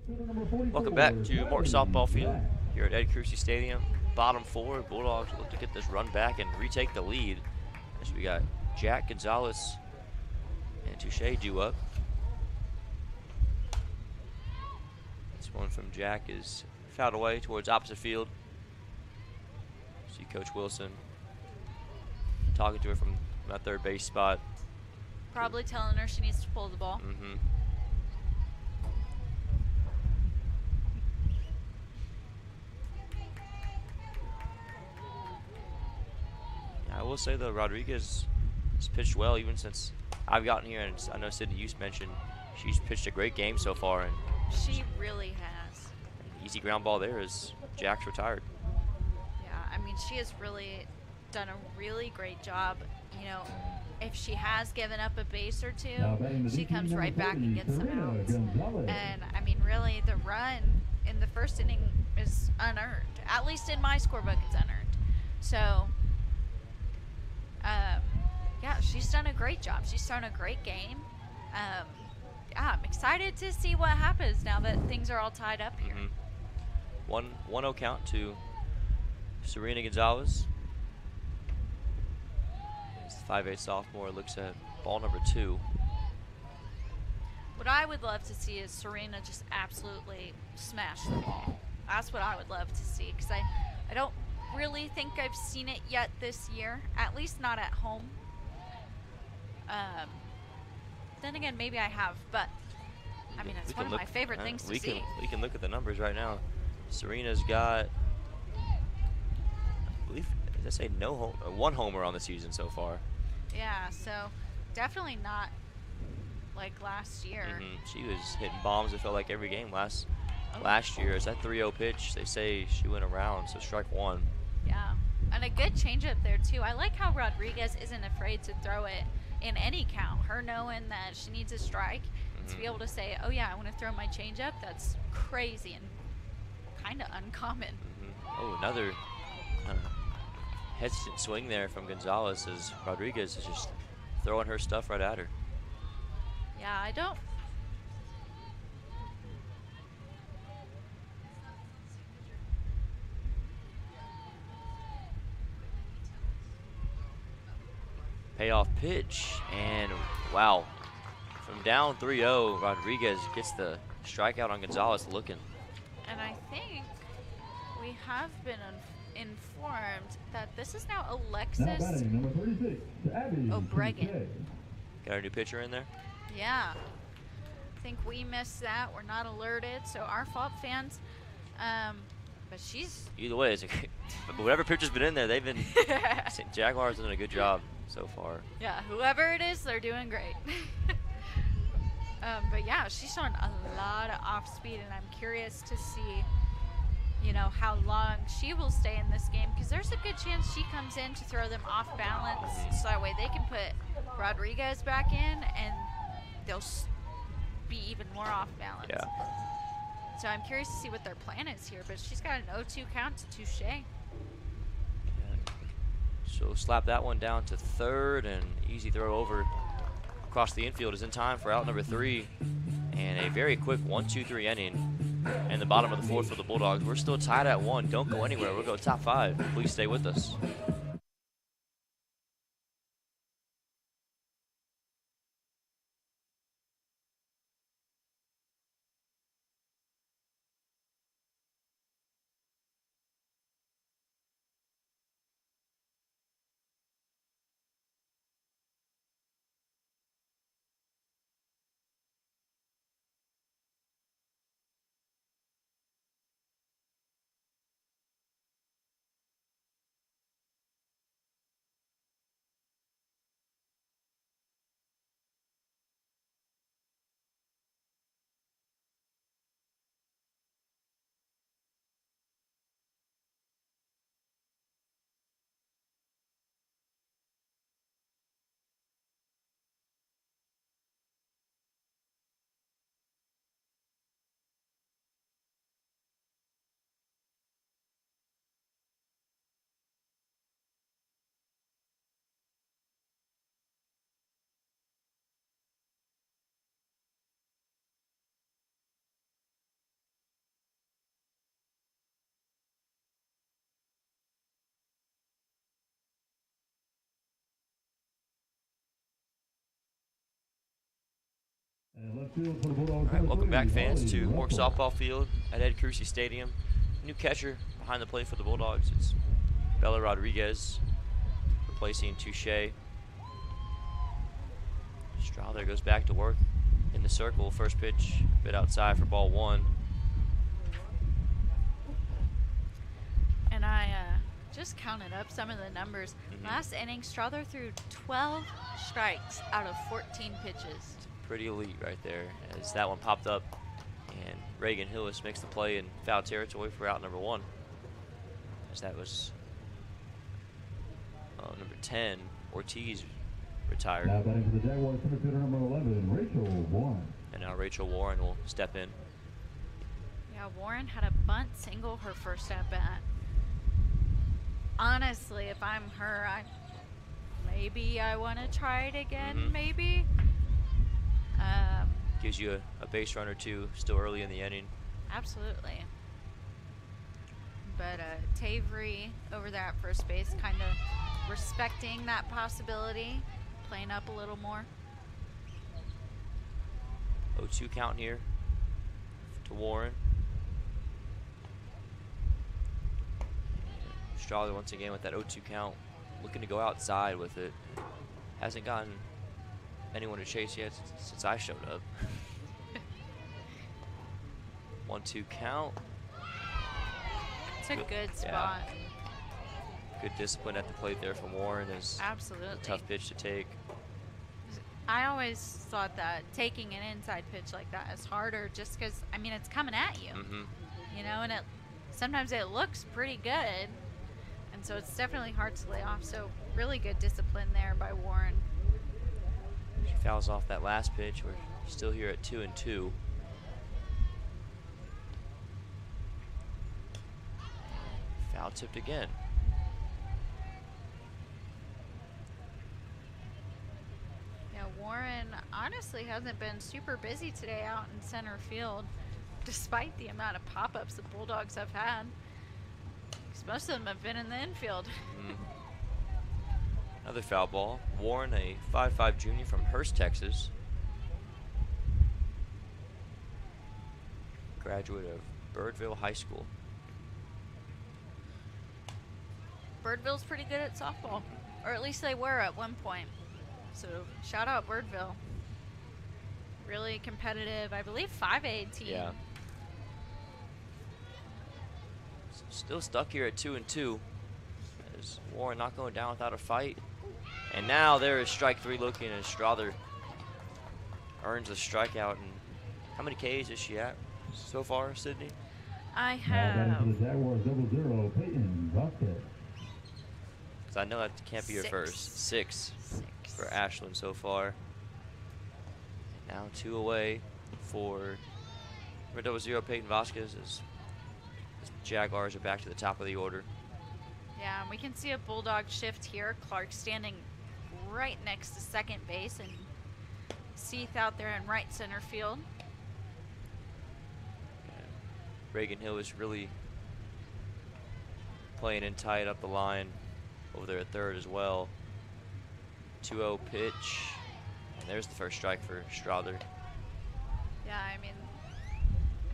Welcome back to Morton Softball Field here at Ed Crucy Stadium. Bottom 4, Bulldogs look to get this run back and retake the lead. As we got Jack, Gonzalez, and Touche due up. This one from Jack is fouled away towards opposite field. See Coach Wilson talking to her from that third base spot. probably telling her she needs to pull the ball. I will say though, Rodriguez has pitched well even since I've gotten here, and I know Sydney Hughes mentioned she's pitched a great game so far. And she really has. easy ground ball there as Jack's retired. I mean, she has really done a really great job. You know, if she has given up a base or two, she comes right back and gets some outs. And I mean, really, the run in the first inning is unearned. At least in my scorebook, it's unearned. So, yeah, she's done a great job. She's thrown a great game. Yeah, I'm excited to see what happens now that things are all tied up here. 1-0 count to Serena Gonzalez. As the 5'8" sophomore looks at ball number 2. What I would love to see is Serena just absolutely smash the ball. That's what I would love to see, because I don't really think I've seen it yet this year, at least not at home. Then again, maybe I have, but I mean, it's one of my favorite things to see. We can look at the numbers right now. Serena's got, I believe, did I say one homer on the season so far? Yeah, so definitely not like last year. She was hitting bombs, it felt like, every game last year. Is that 3-0 pitch? They say she went around, so strike 1. Yeah, and a good changeup there too. I like how Rodriguez isn't afraid to throw it in any count. Her knowing that she needs a strike, to be able to say, oh yeah, I want to throw my changeup, that's crazy and kind of uncommon. Oh, another hesitant swing there from Gonzalez as Rodriguez is just throwing her stuff right at her. Yeah, I don't. Payoff pitch, and wow, from down 3-0, Rodriguez gets the strikeout on Gonzalez looking. And I think we have been informed that this is now Alexis number 36, Abby Pregame. Got our new pitcher in there? Yeah. I think we missed that. We're not alerted, so our fault, fans. But she's... Either way, but whatever pitcher's been in there, they've been... Jaguars have done a good job so far. Yeah, whoever it is, they're doing great. But yeah, she's showing a lot of off speed, and I'm curious to see, you know, how long she will stay in this game, because there's a good chance she comes in to throw them off balance, so that way they can put Rodriguez back in, and they'll be even more off balance. Yeah. So I'm curious to see what their plan is here, but she's got an 0-2 count to Touche. So slap that one down to third, and easy throw over across the infield is in time for out number 3. And a very quick 1-2-3 inning in the bottom of the 4th for the Bulldogs. We're still tied at 1. Don't go anywhere. We'll go top 5. Please stay with us. All right, welcome back, fans, to Mork Softball Field at Ed Crucy Stadium. New catcher behind the plate for the Bulldogs. It's Bella Rodriguez replacing Touche. Strauder goes back to work in the circle. First pitch, a bit outside for ball 1. And I just counted up some of the numbers. Last inning, Strauder threw 12 strikes out of 14 pitches. Pretty elite right there, as that one popped up, and Reagan Hillis makes the play in foul territory for out number 1, as that was Number 10, Ortiz, retired. Now batting for the Jaguars, center fielder number 11, Rachel Warren. And now Rachel Warren will step in. Yeah, Warren had a bunt single her first at bat. Honestly, if I'm her, maybe I want to try it again, maybe. Gives you a base run or two still early in the inning. Absolutely. But Tavery over there at first base, kind of respecting that possibility, playing up a little more. 0-2 count here to Warren. Strahler once again with that 0-2 count, looking to go outside with it. Hasn't gotten anyone to chase yet since I showed up. 1-2 count. It's a good spot. Yeah. Good discipline at the plate there from Warren. Is Absolutely. a tough pitch to take. I always thought that taking an inside pitch like that is harder just because, I mean, it's coming at you. You know, and sometimes it looks pretty good. And so it's definitely hard to lay off. So really good discipline there by Warren. She fouls off that last pitch. We're still here at 2-2. Foul tipped again. Yeah, Warren honestly hasn't been super busy today out in center field, despite the amount of pop-ups the Bulldogs have had. 'Cause most of them have been in the infield. Another foul ball. Warren, a 5'5" junior from Hurst, Texas. Graduate of Birdville High School. Birdville's pretty good at softball, or at least they were at one point. So shout out Birdville. Really competitive, I believe 5A team. Yeah. Still stuck here at 2-2. As Warren not going down without a fight. And now there is strike 3 looking, and Strother earns a strikeout. And how many Ks is she at so far, Sydney? I Now batting for have the Jaguars, 0-0, Peyton Vasquez. Because I know that can't be her first. 6 for Ashland so far. Now 2 away for number 0-0, Peyton Vasquez, as Jaguars are back to the top of the order. Yeah, and we can see a Bulldog shift here. Clark standing right next to second base, and Seath out there in right center field. Reagan Hill is really playing in tight up the line over there at third as well. 2-0 pitch, and there's the first strike for Strother. Yeah, I mean,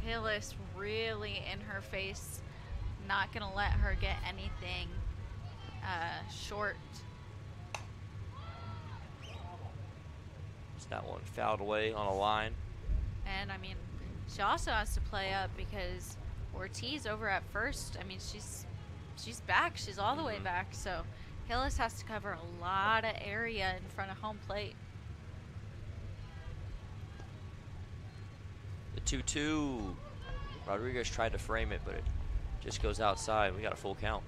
Hillis really in her face, not going to let her get anything short. It's that one fouled away on a line. And I mean, she also has to play up because Ortiz over at first, I mean, she's back. She's all the way back. So Hillis has to cover a lot of area in front of home plate. The 2-2. Rodriguez tried to frame it, but it just goes outside. We got a full count.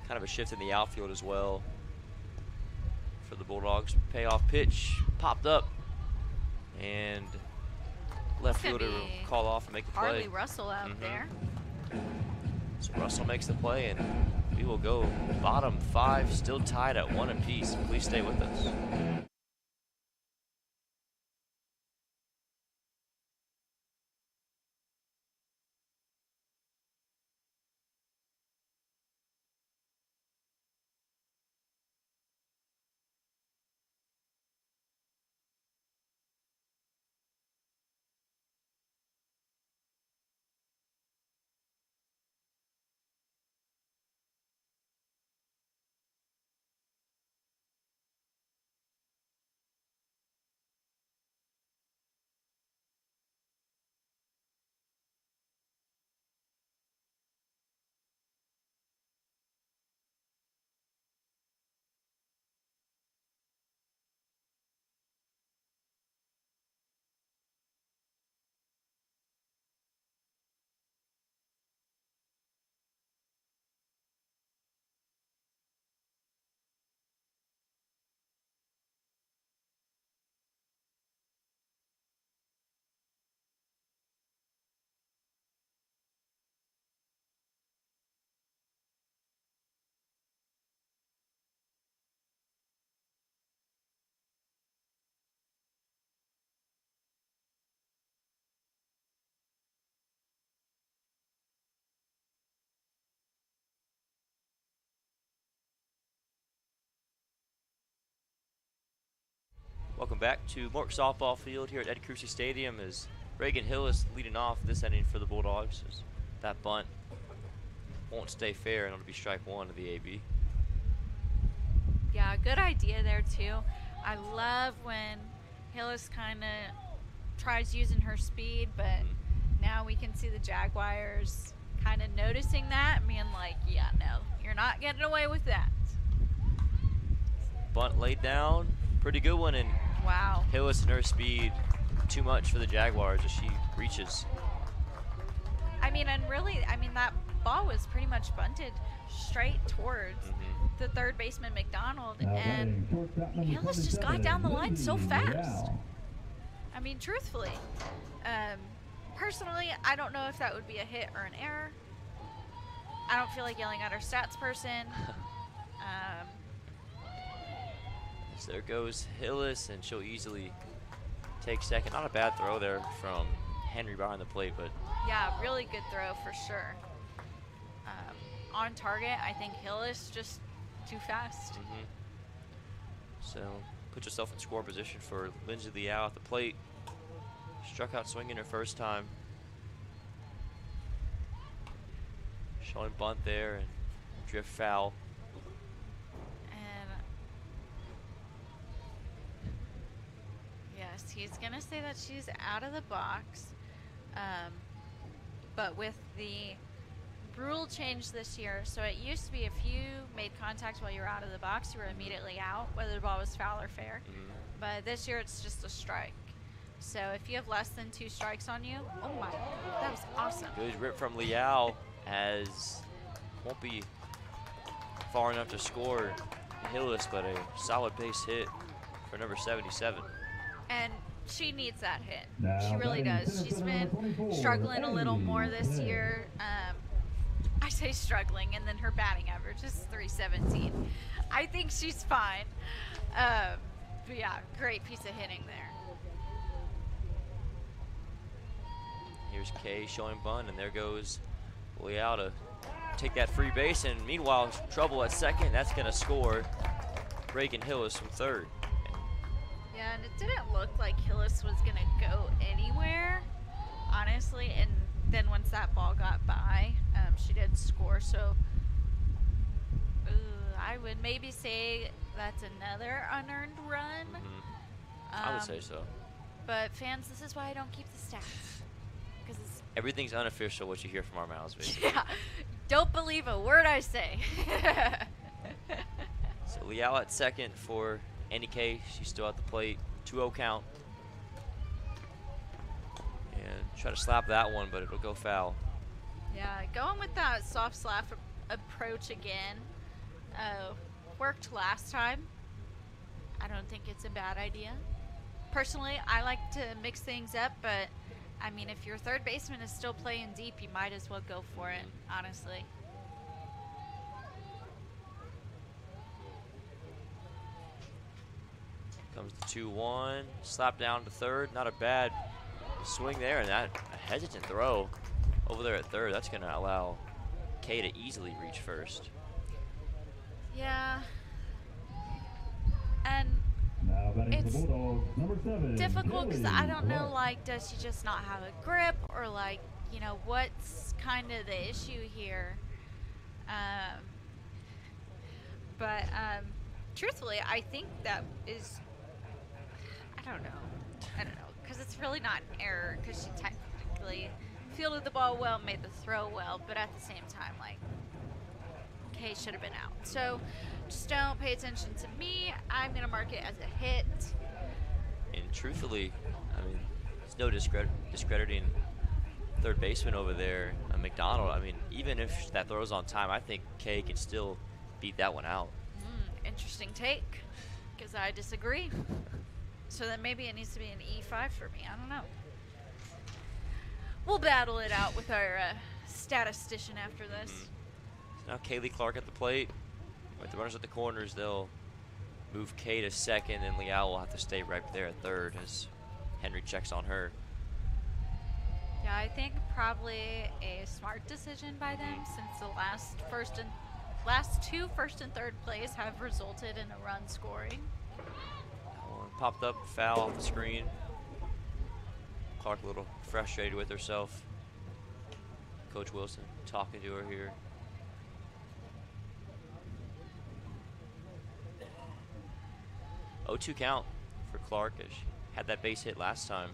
Kind of a shift in the outfield as well for the Bulldogs. Payoff pitch popped up, and left fielder will call off and make the play. Harley Russell out there. So Russell makes the play, and we will go bottom 5, still tied at 1 apiece. Please stay with us. back to Mork softball field here at Ed Crucy Stadium as Reagan Hillis leading off this inning for the Bulldogs. As that bunt won't stay fair, and it'll be strike one of the AB. Yeah, good idea there too. I love when Hillis kind of tries using her speed, but now we can see the Jaguars kind of noticing that and being like, yeah, no, you're not getting away with that. Bunt laid down, pretty good one, and Wow. Hillis and her speed too much for the Jaguars as she reaches. I mean, and really, I mean, that ball was pretty much bunted straight towards the third baseman McDonald, and Hillis just got down the line so fast. I mean, truthfully, personally, I don't know if that would be a hit or an error. I don't feel like yelling at our stats person. So there goes Hillis, and she'll easily take second. Not a bad throw there from Henry behind the plate, but Yeah, really good throw for sure. On target, I think Hillis just too fast. So put yourself in score position for Lindsay Liao at the plate. Struck out swinging her first time. Showing bunt there and drift foul. And yes, he's gonna say that she's out of the box. But with the rule change this year, so it used to be if you made contact while you were out of the box, you were immediately out, whether the ball was foul or fair. But this year it's just a strike. So if you have less than 2 strikes on you, oh my, that was awesome. Good rip from Liao, as won't be far enough to score Hillis, but a solid base hit for number 77. And she needs that hit. She really does. She's been struggling a little more this year. I say struggling, and then her batting average is .317. I think she's fine. But yeah, great piece of hitting there. Here's Kay showing bunt, and there goes Liao to take that free base, and meanwhile, trouble at second. That's going to score Reagan Hillis from third. Yeah, and it didn't look like Hillis was going to go anywhere, honestly. And then once that ball got by, she did score. So I would maybe say that's another unearned run. I would say so. But fans, this is why I don't keep the stats. Because it's Everything's unofficial, what you hear from our mouths, basically. yeah, don't believe a word I say. So Liao at second for Annie Kay. She's still at the plate. 2-0 count. And try to slap that one, but it'll go foul. Yeah, going with that soft slap approach again. Worked last time. I don't think it's a bad idea. Personally, I like to mix things up, but I mean, if your third baseman is still playing deep, you might as well go for it, honestly. Comes the 2-1. Slap down to third. Not a bad swing there, and that a hesitant throw over there at third. That's going to allow Kay to easily reach first. Yeah. And Now batting it's for the Bulldogs, number 7. difficult because I don't know, Clark. like, does she just not have a grip, or like, you know, what's kind of the issue here? But truthfully, I think that is, I don't know, because it's really not an error, because she technically fielded the ball well, made the throw well, but at the same time, like, Kay should have been out. So just don't pay attention to me. I'm going to mark it as a hit. And truthfully, I mean, there's no discrediting third baseman over there, McDonald. I mean, even if that throw's on time, I think Kay can still beat that one out. Interesting take, because I disagree. So then maybe it needs to be an E5 for me. I don't know. We'll battle it out with our statistician after this. So now Kaylee Clark at the plate. With the runners at the corners, they'll move Kay to second, and Liao will have to stay right there at third as Henry checks on her. Yeah, I think probably a smart decision by them, since the last two first and third plays have resulted in a run scoring. popped up, foul off the screen. Clark a little frustrated with herself. Coach Wilson talking to her here. Oh, 2 count for Clark as she had that base hit last time.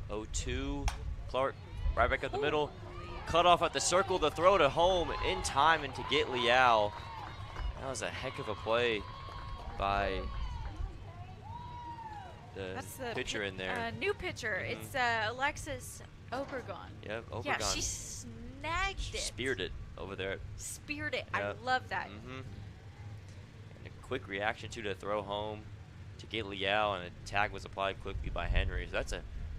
0-2. Clark right back up the middle. Cut off at the circle, the throw to home in time and to get Liao. That was a heck of a play by the pitcher in there. New pitcher. It's Alexis Obregon. Yep, Obregon. Yeah, she snagged it. Speared it over there. Speared it. Yep. I love that. And a quick reaction to throw home to get Liao, and a tag was applied quickly by Henry. So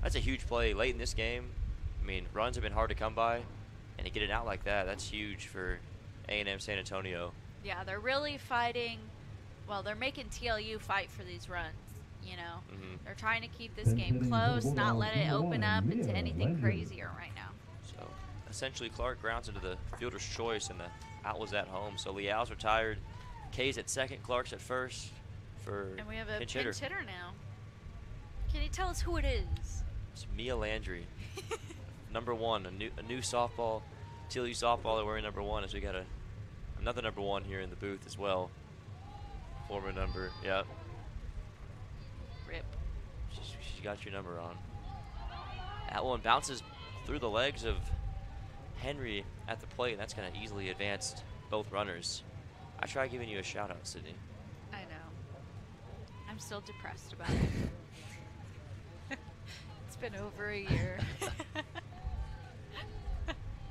that's a huge play late in this game. I mean, runs have been hard to come by, and to get it out like that, that's huge for A&M San Antonio. Yeah, they're really fighting. Well, they're making TLU fight for these runs, you know. They're trying to keep this game close, not let it open up into anything crazier right now. So, essentially, Clark grounds into the fielder's choice, and the out was at home. So, Liao's retired. Kay's at second, Clark's at first for And we have a pinch pinch hitter. hitter now. Can you tell us who it is? It's Mia Landry. Number 1, a new softball, TLU softballer wearing number 1, as we got another number 1 here in the booth as well. Former number, yeah. Rip. She got your number on. That one bounces through the legs of Henry at the plate, and that's going to easily advance both runners. I tried giving you a shout out, Sydney. I know. I'm still depressed about it. It's been over a year.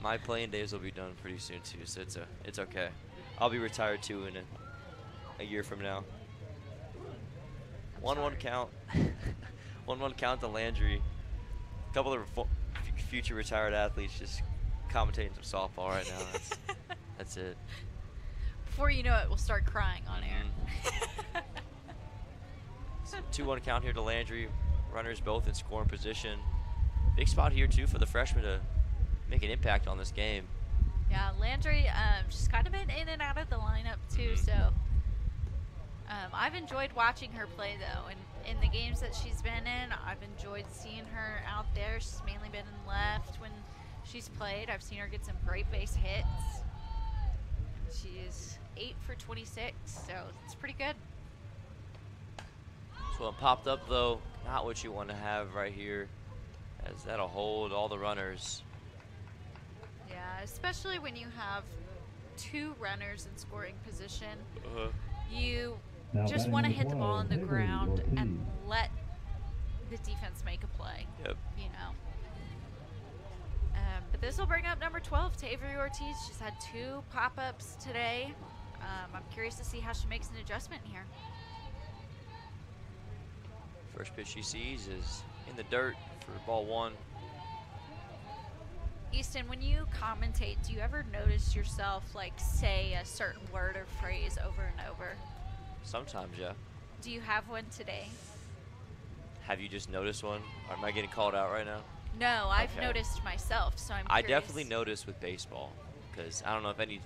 My playing days will be done pretty soon too, so it's okay. I'll be retired too in a year from now. 1-1 count. 1-1 count to Landry. A couple of future retired athletes just commentating some softball right now. That's it. Before you know it, we'll start crying on air. So 2-1 count here to Landry. Runners both in scoring position. Big spot here too for the freshman to make an impact on this game. Yeah, Landry, she's kind of been in and out of the lineup too, so I've enjoyed watching her play though, and in the games that she's been in, I've enjoyed seeing her out there. She's mainly been in left when she's played. I've seen her get some great base hits. She's 8 for 26, so it's pretty good. So it popped up though, not what you want to have right here, as that'll hold all the runners. Yeah, especially when you have 2 runners in scoring position. You just want to hit the ball on the ground and let the defense make a play. Yep. You know. But this will bring up number 12, Tavery Ortiz. She's had 2 pop-ups today. I'm curious to see how she makes an adjustment here. First pitch she sees is in the dirt for ball 1. Easton, when you commentate, do you ever notice yourself like say a certain word or phrase over and over? Sometimes, yeah. Do you have one today? Have you just noticed one? Or am I getting called out right now? No, I've Okay. noticed myself, so I'm I curious. definitely noticed with baseball, because I don't know if any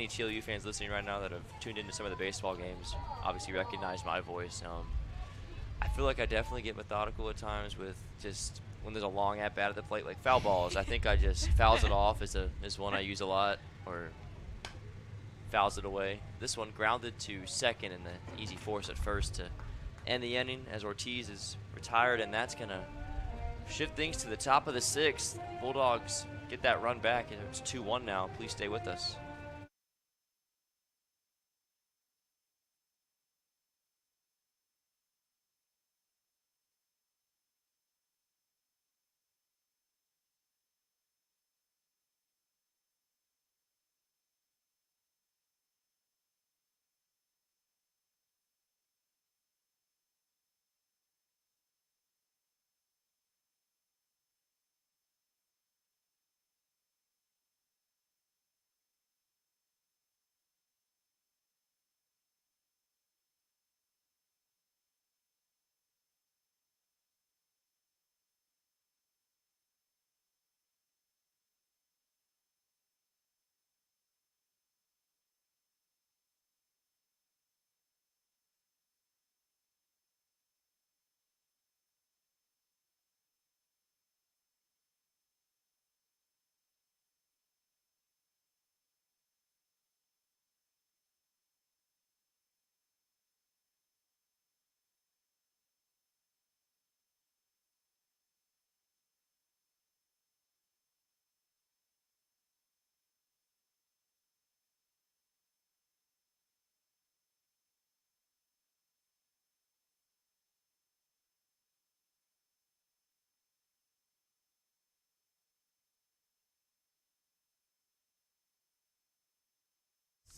TLU fans listening right now that have tuned into some of the baseball games obviously recognize my voice. I feel like I definitely get methodical at times with just when there's a long at bat at the plate, like foul balls. I think I just fouls it off is one I use a lot, or fouls it away. This one grounded to second and the easy force at first to end the inning as Ortiz is retired, and that's going to shift things to the top of the 6th. Bulldogs get that run back, and it's 2-1 now. Please stay with us.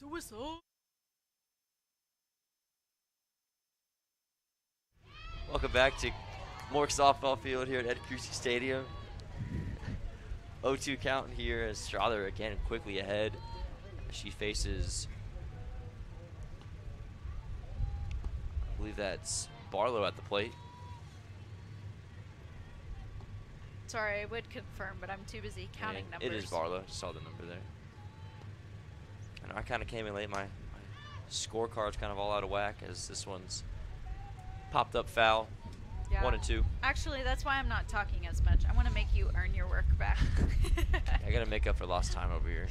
Whistle. Welcome back to Mork Softball Field here at Ed Crucy Stadium. 0-2 count here as Strother again quickly ahead. She faces, I believe that's Barlow at the plate. Sorry, I would confirm, but I'm too busy counting numbers. It is Barlow. I saw the number there. And I kind of came in late. My scorecard's kind of all out of whack as this one's popped up foul. Yeah. 1 and 2. Actually, that's why I'm not talking as much. I want to make you earn your work back. I got to make up for lost time over here.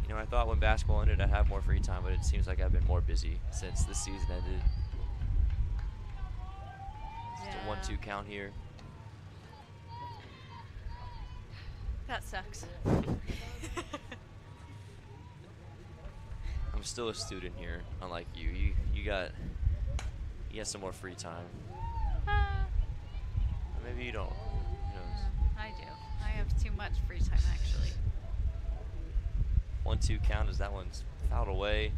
You know, I thought when basketball ended I'd have more free time, but it seems like I've been more busy since the season ended. It's a 1-2 count here. That sucks. I'm still a student here, unlike you. You got some more free time. Or maybe you don't. Who knows? I do. I have too much free time, actually. 1-2 count as that one's fouled away.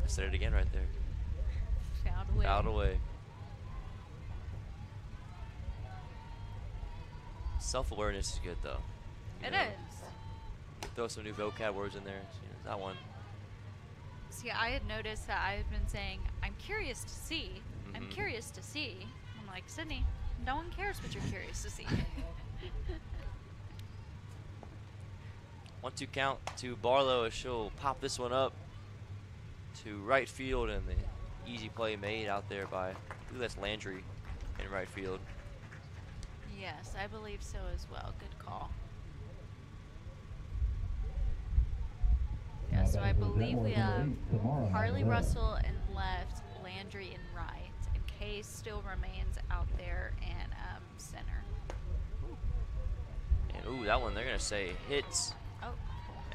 I said it again right there. Fouled away. Fouled away. Self-awareness is good, though. It is. Throw some new vocab words in there. That one. See, I had noticed that I had been saying, I'm curious to see. I'm curious to see. I'm like, Sydney, no one cares what you're curious to see. 1-2 count to Barlow as she'll pop this one up to right field, and the easy play made out there by, I believe that's Landry in right field. Yes, I believe so as well. Good call. Yeah, so I believe we have Harley Russell in left, Landry in right, and Case still remains out there in center. And ooh, that one they're gonna say hits. Oh.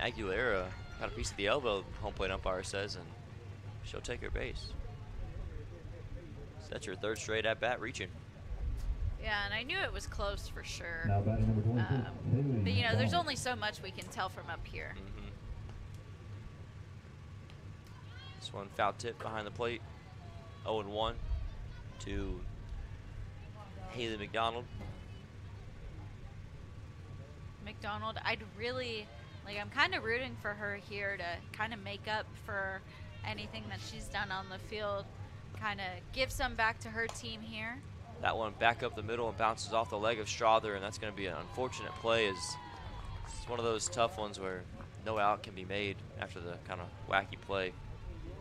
Aguilera got a piece of the elbow, home plate umpire says, and she'll take her base. So that's her third straight at bat reaching. Yeah, and I knew it was close for sure. Now batting number 26, But you know, there's only so much we can tell from up here. This one foul tip behind the plate. 0-1 to Haley McDonald. McDonald, I'd really, I'm kind of rooting for her here to kind of make up for anything that she's done on the field, kind of give some back to her team here. That one back up the middle and bounces off the leg of Strother, and that's going to be an unfortunate play. It's one of those tough ones where no out can be made after the kind of wacky play.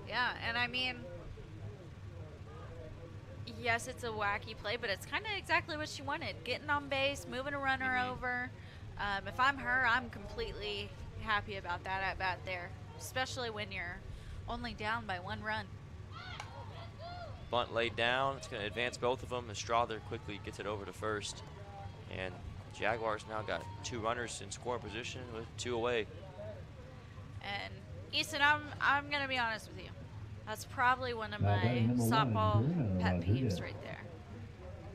Yeah, and I mean, yes, it's a wacky play, but it's kind of exactly what she wanted. Getting on base, moving a runner over. If I'm her, I'm completely happy about that at bat there, especially when you're only down by 1 run. Bunt laid down. It's going to advance both of them as Strother quickly gets it over to first. And Jaguars now got 2 runners in scoring position with 2 away. And Easton, I'm going to be honest with you. That's probably one of my softball pet peeves right there.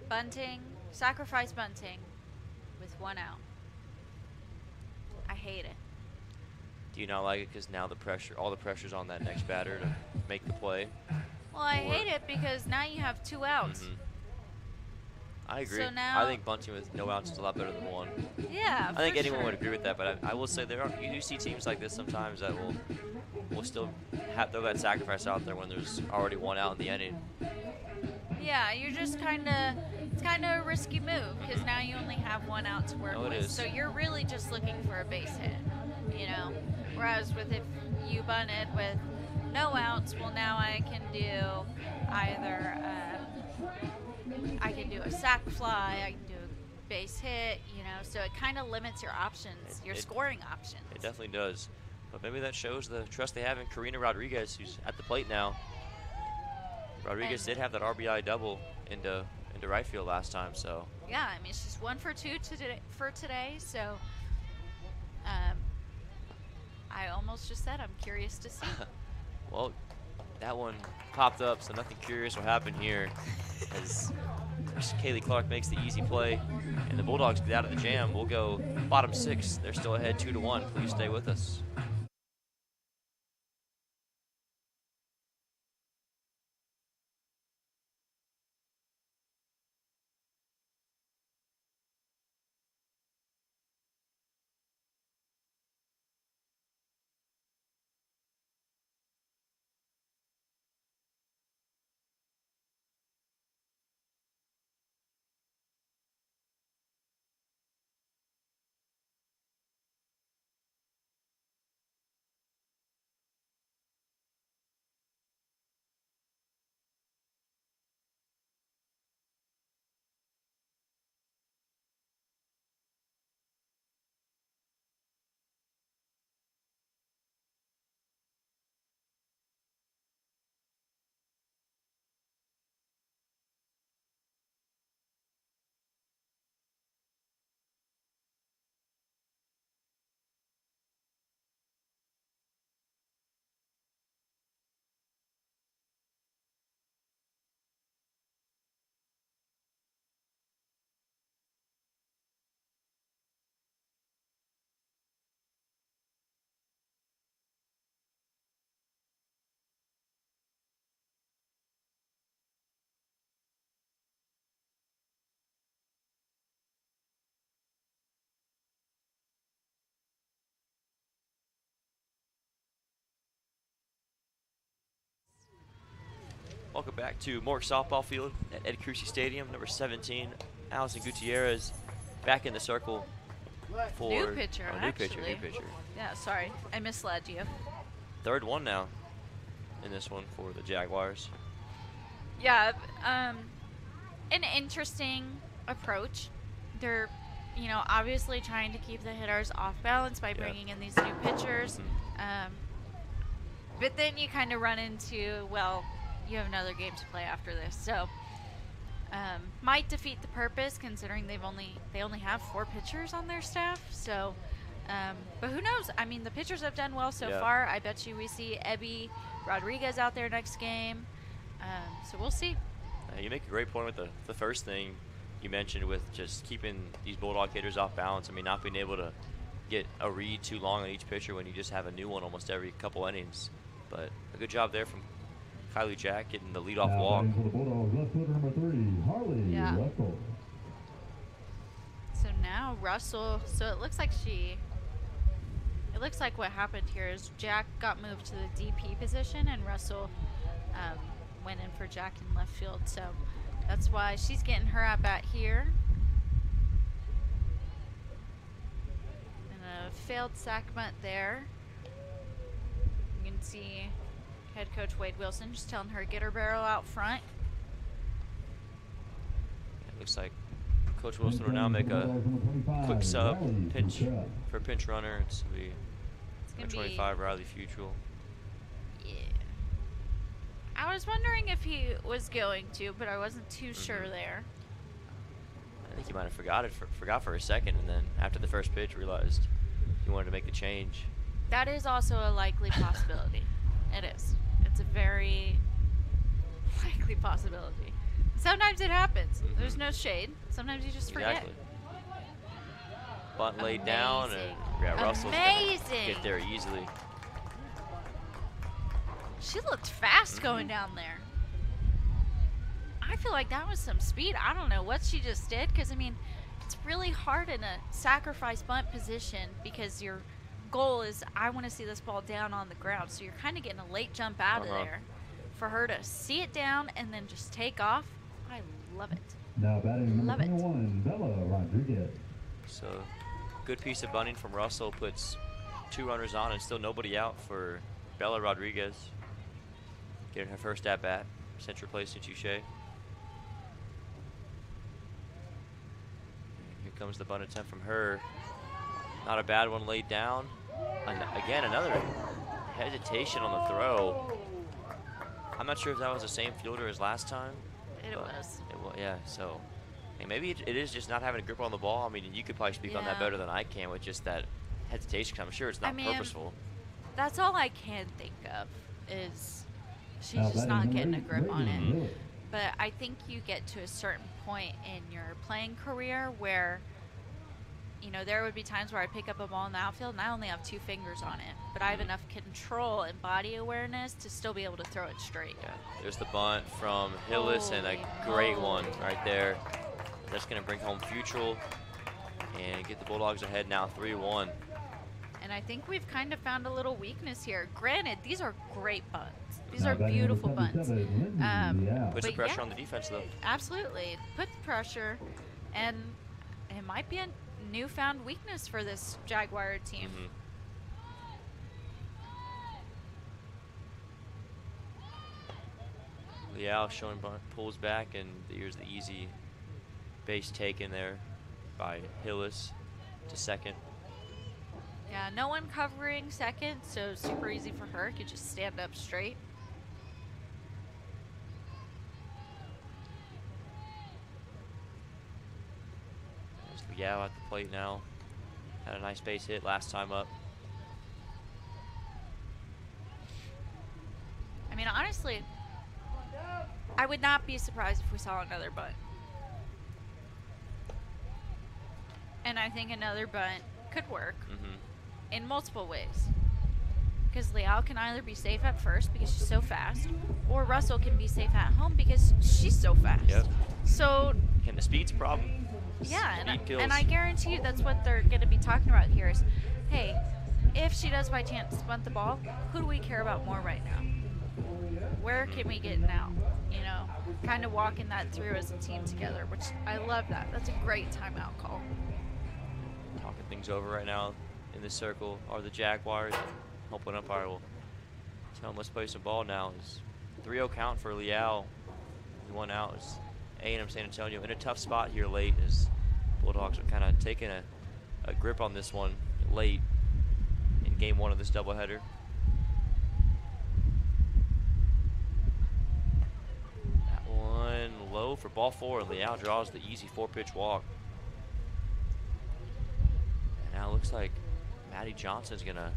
Bunting, sacrifice bunting with 1 out. I hate it. Do you not like it because now all the pressure's on that next batter to make the play? Well, I hate it because now you have 2 outs. I agree. So now, I think bunting with no outs is a lot better than 1. Yeah, I think anyone would agree with that, but I will say you do see teams like this sometimes that will still throw that sacrifice out there when there's already 1 out in the inning. Yeah, you're just it's kind of a risky move because now you only have 1 out to work with. So you're really just looking for a base hit, you know. Whereas if you bunted with no outs, well, now I can do either I can do a sac fly, I can do a base hit, you know. So it kind of limits your options, your scoring options. It definitely does. But maybe that shows the trust they have in Karina Rodriguez, who's at the plate now. Rodriguez did have that RBI double into right field last time, so. Yeah, I mean, she's 1 for 2 today, so I almost just said I'm curious to see. Well, that one popped up, so nothing curious will happen here as Kaylee Clark makes the easy play, and the Bulldogs get out of the jam. We'll go bottom 6. They're still ahead 2-1. Please stay with us. Welcome back to Mork Softball Field at Ed Crucy Stadium. Number 17, Allison Gutierrez, back in the circle for New pitcher, new actually. pitcher. Yeah, sorry, I misled you. Third one now in this one for the Jaguars. Yeah, an interesting approach. They're, obviously trying to keep the hitters off balance by bringing in these new pitchers. But then you kind of run into, well, you have another game to play after this, so might defeat the purpose considering they only have 4 pitchers on their staff. So, but who knows? I mean, the pitchers have done well so far. I bet you we see Ebby Rodriguez out there next game. So we'll see. You make a great point with the first thing you mentioned with just keeping these Bulldog hitters off balance. I mean, not being able to get a read too long on each pitcher when you just have a new one almost every couple innings. But a good job there from Kylie Jack getting the leadoff walk. For the Bulldogs, left fielder number 3, Harley Russell. So now Russell. So it looks like what happened here is Jack got moved to the DP position, and Russell went in for Jack in left field. So that's why she's getting her at bat here. And a failed sac bunt there. You can see head coach Wade Wilson just telling her get her barrel out front. It looks like Coach Wilson will now make a quick sub pinch for a pinch runner. It's going to be number 25, Riley Futrell. Yeah. I was wondering if he was going to, but I wasn't too sure there. I think he might have forgot for a second, and then after the first pitch realized he wanted to make the change. That is also a likely possibility. It is. It's a very likely possibility. Sometimes it happens. There's no shade. Sometimes you just forget. Exactly. Bunt laid down, and Russell's gonna get there easily. She looked fast going down there. I feel like that was some speed. I don't know what she just did, because, I mean, it's really hard in a sacrifice bunt position because your goal is I want to see this ball down on the ground. So you're kind of getting a late jump out of there. For her to see it down and then just take off, I love it. Now batting number 21, Bella Rodriguez. So good piece of bunting from Russell, puts 2 runners on and still nobody out for Bella Rodriguez. Getting her first at bat since replacing Touche. Here comes the bunt attempt from her. Not a bad one laid down. And again, another hesitation on the throw. I'm not sure if that was the same fielder as last time. It was. Yeah, so maybe it is just not having a grip on the ball. I mean, you could probably speak on that better than I can with just that hesitation. I'm sure it's not purposeful. That's all I can think of is she's just not getting a grip on it. But I think you get to a certain point in your playing career where, you know, there would be times where I pick up a ball in the outfield and I only have 2 fingers on it, but I have enough control and body awareness to still be able to throw it straight. Yeah, there's the bunt from Hillis and a great one right there. That's going to bring home Futrell and get the Bulldogs ahead now 3-1. And I think we've kind of found a little weakness here. Granted, these are great bunts. These are beautiful bunts. Puts the pressure on the defense, though. Absolutely. Put the pressure, and it might be a newfound weakness for this Jaguar team. Liao showing bunt, pulls back, and here's the easy base taken there by Hillis to second. Yeah, no one covering second, so super easy for her. Could just stand up straight. There's Liao at the plate now. Had a nice base hit last time up. I mean, honestly, I would not be surprised if we saw another bunt. And I think another bunt could work in multiple ways. Because Liao can either be safe at first because she's so fast, or Russell can be safe at home because she's so fast. Yep. So, And the speed's a problem. yeah, Speed and I guarantee you that's what they're going to be talking about here is, hey, if she does by chance bunt the ball, who do we care about more right now? Where can we get now? You know, kind of walking that through as a team together, which I love that. That's a great timeout call. Talking things over right now in the circle are the Jaguars. Hoping umpire will tell him let's play some ball now. It's 3-0 count for Liao. The 1 out is A&M San Antonio in a tough spot here late as Bulldogs are kind of taking a grip on this one late in game 1 of this doubleheader. That one low for ball 4. Liao draws the easy 4-pitch walk. And now it looks like Maddie Johnson's going to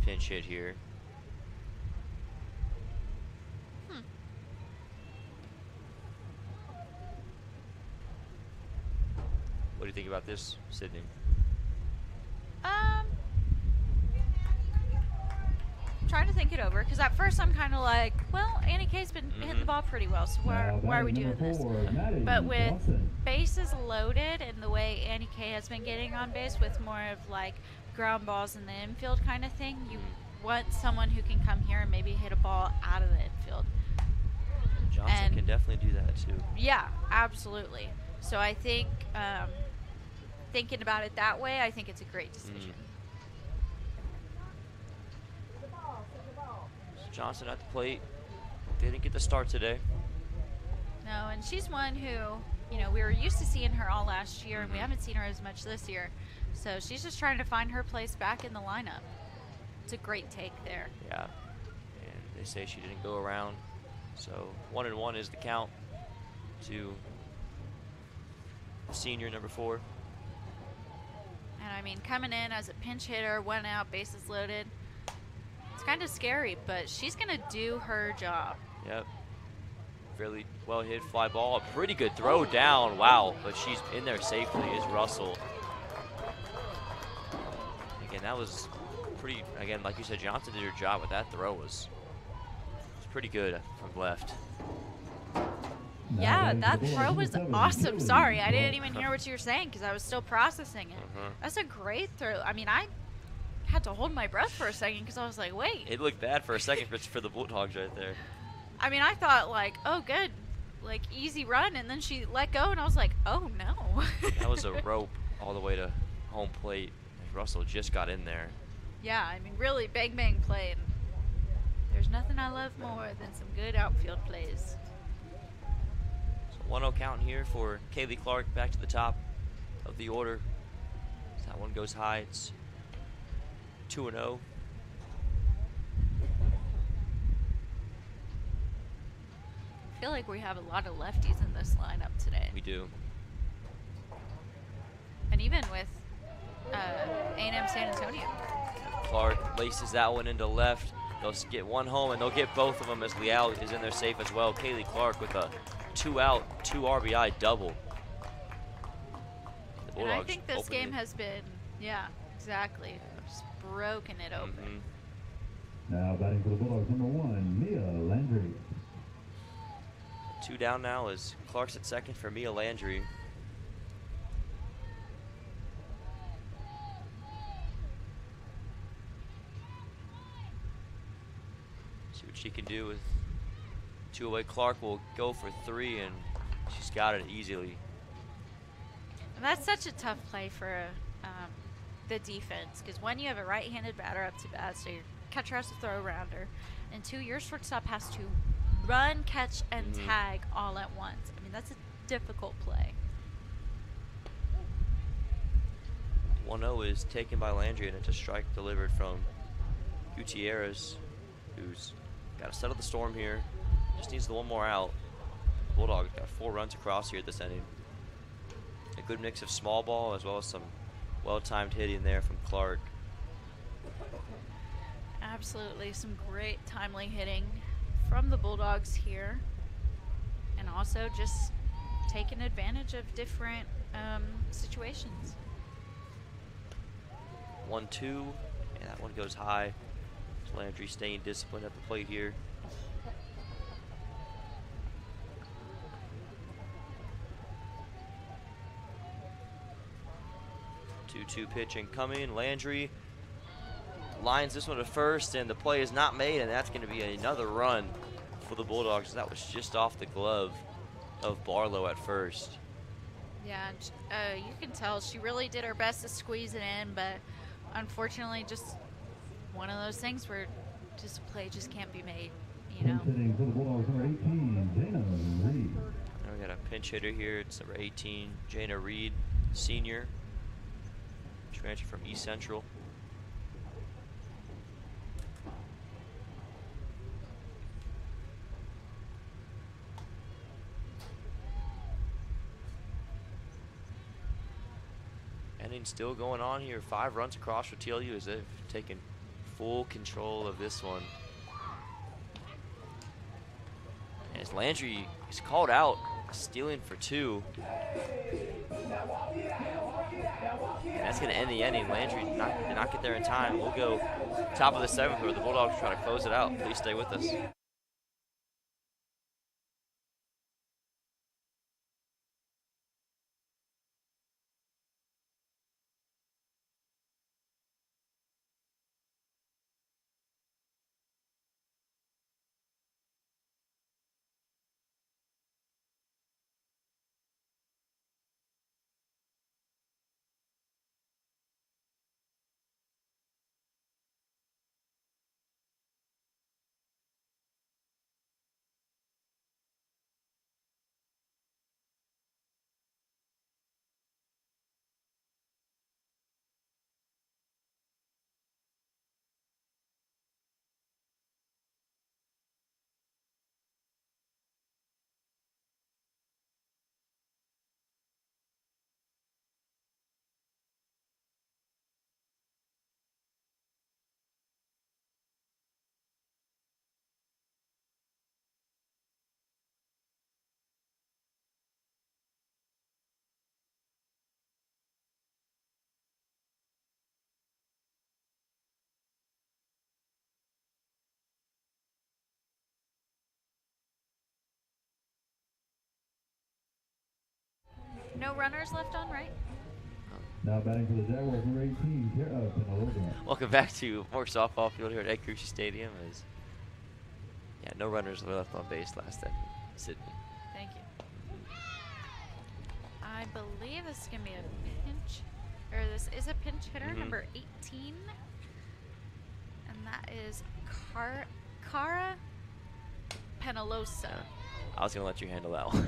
pinch hit here. What do you think about this, Sydney? Trying to think it over, because at first I'm kind of like, well, Annie K's been hitting the ball pretty well, so why are we doing this? But with bases loaded and the way Annie K has been getting on base with more of like ground balls in the infield kind of thing, you want someone who can come here and maybe hit a ball out of the infield. Johnson can definitely do that too. Yeah, absolutely. So I think thinking about it that way, I think it's a great decision. Johnson at the plate. Didn't get the start today. No, and she's one who, you know, we were used to seeing her all last year, and we haven't seen her as much this year. So she's just trying to find her place back in the lineup. It's a great take there. Yeah, and they say she didn't go around. So 1-1 is the count to senior number 4. And I mean, coming in as a pinch hitter, 1 out, bases loaded. It's kind of scary, but she's going to do her job. Yep. Fairly well hit fly ball. A pretty good throw down. Wow. But she's in there safely is Russell. Again, that was pretty, again, like you said, Johnson did her job, but that throw was pretty good from left. Yeah, that throw was awesome. Sorry, I didn't even hear what you were saying because I was still processing it. That's a great throw. I mean, I had to hold my breath for a second because I was like, wait. It looked bad for a second for the Bulldogs right there. I mean, I thought like, oh, good, like easy run, and then she let go, and I was like, oh no. That was a rope all the way to home plate. Russell just got in there. Yeah, I mean, really bang play. And there's nothing I love more than some good outfield plays. So 1-0 count here for Kaylee Clark back to the top of the order. So that one goes high. It's 2-0. I feel like we have a lot of lefties in this lineup today. We do. And even with A&M San Antonio. Clark laces that one into left. They'll get one home, and they'll get both of them as Liao is in there safe as well. Kaylee Clark with a 2 out, 2 RBI double. The And I Bulldogs think this opened game it. has been, yeah, exactly, just broken it open. Now batting for the Bulldogs, number 1, Mia Landry. 2 down now is Clark's at second for Mia Landry. See what she can do with 2 away. Clark will go for 3, and she's got it easily. And that's such a tough play for the defense, because when you have a right-handed batter up to bat, so your catcher has to throw around her, and 2, your shortstop has to run, catch, and tag all at once. I mean, that's a difficult play. 1-0 is taken by Landry, and it's a strike delivered from Gutierrez, who's got to settle the storm here. Just needs the 1 more out. Bulldogs got 4 runs across here this inning. A good mix of small ball as well as some well-timed hitting there from Clark. Absolutely, some great timely hitting from the Bulldogs here, and also just taking advantage of different situations. 1-2, and that one goes high. So Landry staying disciplined at the plate here. Two pitch incoming. Landry lines this one to first, and the play is not made, and that's going to be another run for the Bulldogs. That was just off the glove of Barlow at first. Yeah, and, you can tell she really did her best to squeeze it in, but unfortunately just one of those things where just a play just can't be made, you know. Hitting for the Bulldogs, number 18, Jana Reed. Now we got a pinch hitter here. It's number 18, Jana Reed, senior. Transfer from East Central. Inning still going on here. 5 runs across for TLU as they've taken full control of this one. And as Landry is called out, stealing for 2. And that's going to end the inning. Landry did not get there in time. We'll go top of the 7th where the Bulldogs try to close it out. Please stay with us. No runners left on right? Now batting for the Jaguars, number 18, Penaloza. Welcome back to Mork Softball Field here at Ed Cruci Stadium. Yeah, no runners were left on base last time, Sydney. Thank you. I believe this is going to be a pinch, or this is a pinch hitter, number 18. And that is Cara Penalosa. I was going to let you handle that one.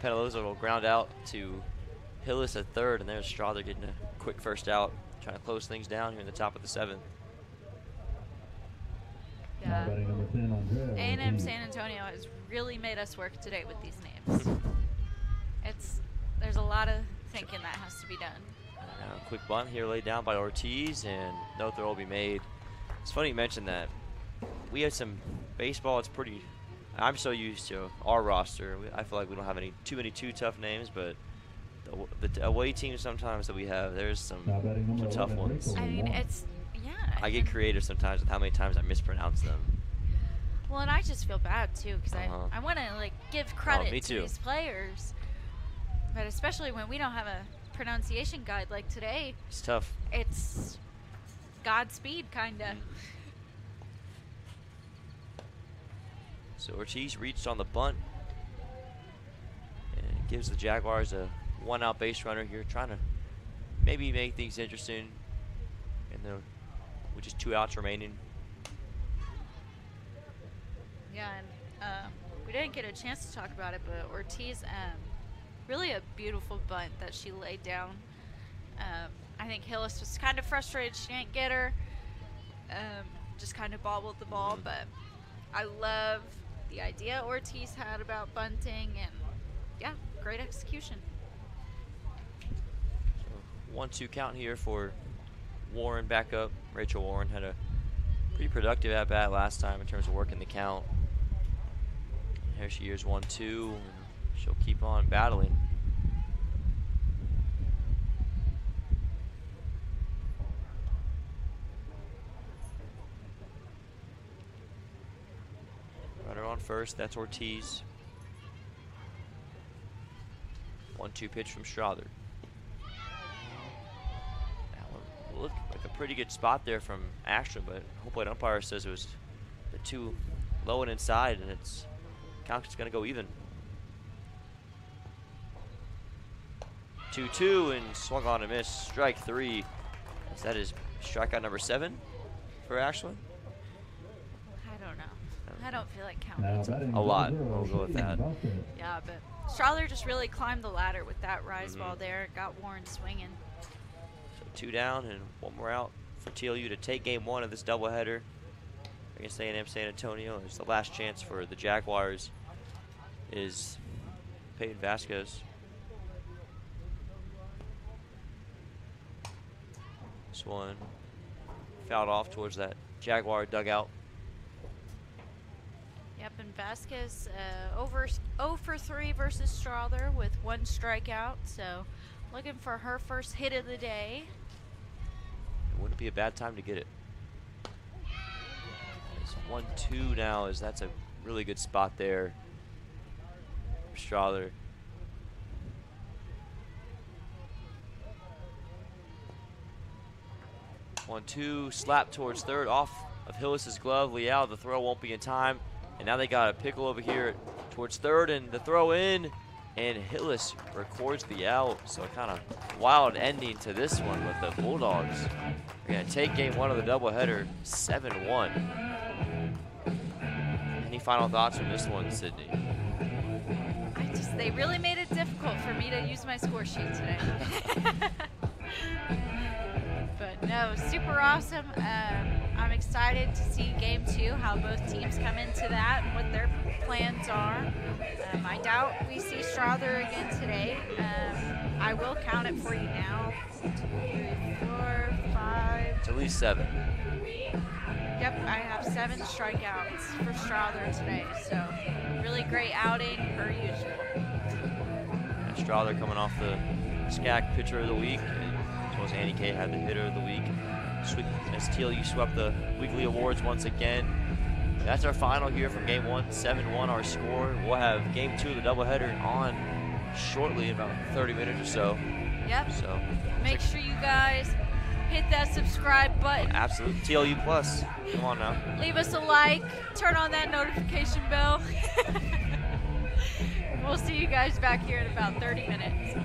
Penaloza will ground out to Hillis at third, and there's Strother getting a quick first out, trying to close things down here in the top of the 7th. Yeah. Batting number 10, Andrea. A&M San Antonio has really made us work today with these names. There's a lot of thinking that has to be done. Quick bunt here laid down by Ortiz, and no throw will be made. It's funny you mentioned that. We had some baseball. It's pretty I'm so used to our roster. I feel like we don't have too many too tough names, but the away teams sometimes that we have, there's some tough ones. I mean, I get creative sometimes with how many times I mispronounce them. Well, and I just feel bad too because I want to like give credit to these players, but especially when we don't have a pronunciation guide like today. It's tough. It's Godspeed, kinda. So Ortiz reached on the bunt and gives the Jaguars a 1-out base runner here, trying to maybe make things interesting. And then with just 2 outs remaining. Yeah, and we didn't get a chance to talk about it, but Ortiz, really a beautiful bunt that she laid down. I think Hillis was kind of frustrated she didn't get her. Just kind of bobbled the ball, but I love the idea Ortiz had about bunting, and yeah, great execution. So 1-2 count here for Warren back up. Rachel Warren had a pretty productive at bat last time in terms of working the count. Here she is 1-2, and she'll keep on battling. Runner on first, that's Ortiz. 1-2 pitch from Strother. That one looked like a pretty good spot there from Ashton, but hopefully umpire says it was the too low and inside, and it's count's gonna go even. 2-2 and swung on and missed. Strike 3. That is strikeout number 7 for Ashland. I don't know. I don't feel like counting. A lot. We'll go with that. Yeah, but Strother just really climbed the ladder with that rise ball there. Got Warren swinging. So 2 down and 1 more out for TLU to take game 1 of this doubleheader against A&M San Antonio. It's the last chance for the Jaguars is Peyton Vasquez. This one fouled off towards that Jaguar dugout. Yep, and Vasquez 0 for 3 versus Strother with 1 strikeout. So looking for her first hit of the day. It wouldn't be a bad time to get it. It's 1-2 now, as that's a really good spot there. Strother. One, 2, slap towards third, off of Hillis's glove. Leal, the throw won't be in time. And now they got a pickle over here towards third, and the throw in, and Hillis records the out. So kind of wild ending to this one, with the Bulldogs are gonna take game 1 of the doubleheader 7-1. Any final thoughts from this one, Sydney? They really made it difficult for me to use my score sheet today. But no, super awesome. I'm excited to see game 2, how both teams come into that and what their plans are. I doubt we see Strother again today. I will count it for you now. 2, 3, 4, 5. It's at least 7. Yep, I have 7 strikeouts for Strother today. So really great outing per usual. And Strother coming off the SCAC pitcher of the week, as well as Annie Kay had the hitter of the week. As TLU swept the weekly awards once again. That's our final here from game 1, 7-1 our score. We'll have game 2 of the doubleheader on shortly, in about 30 minutes or so. Yep. So make sure you guys hit that subscribe button. Absolutely. TLU Plus. Come on now. Leave us a like. Turn on that notification bell. We'll see you guys back here in about 30 minutes.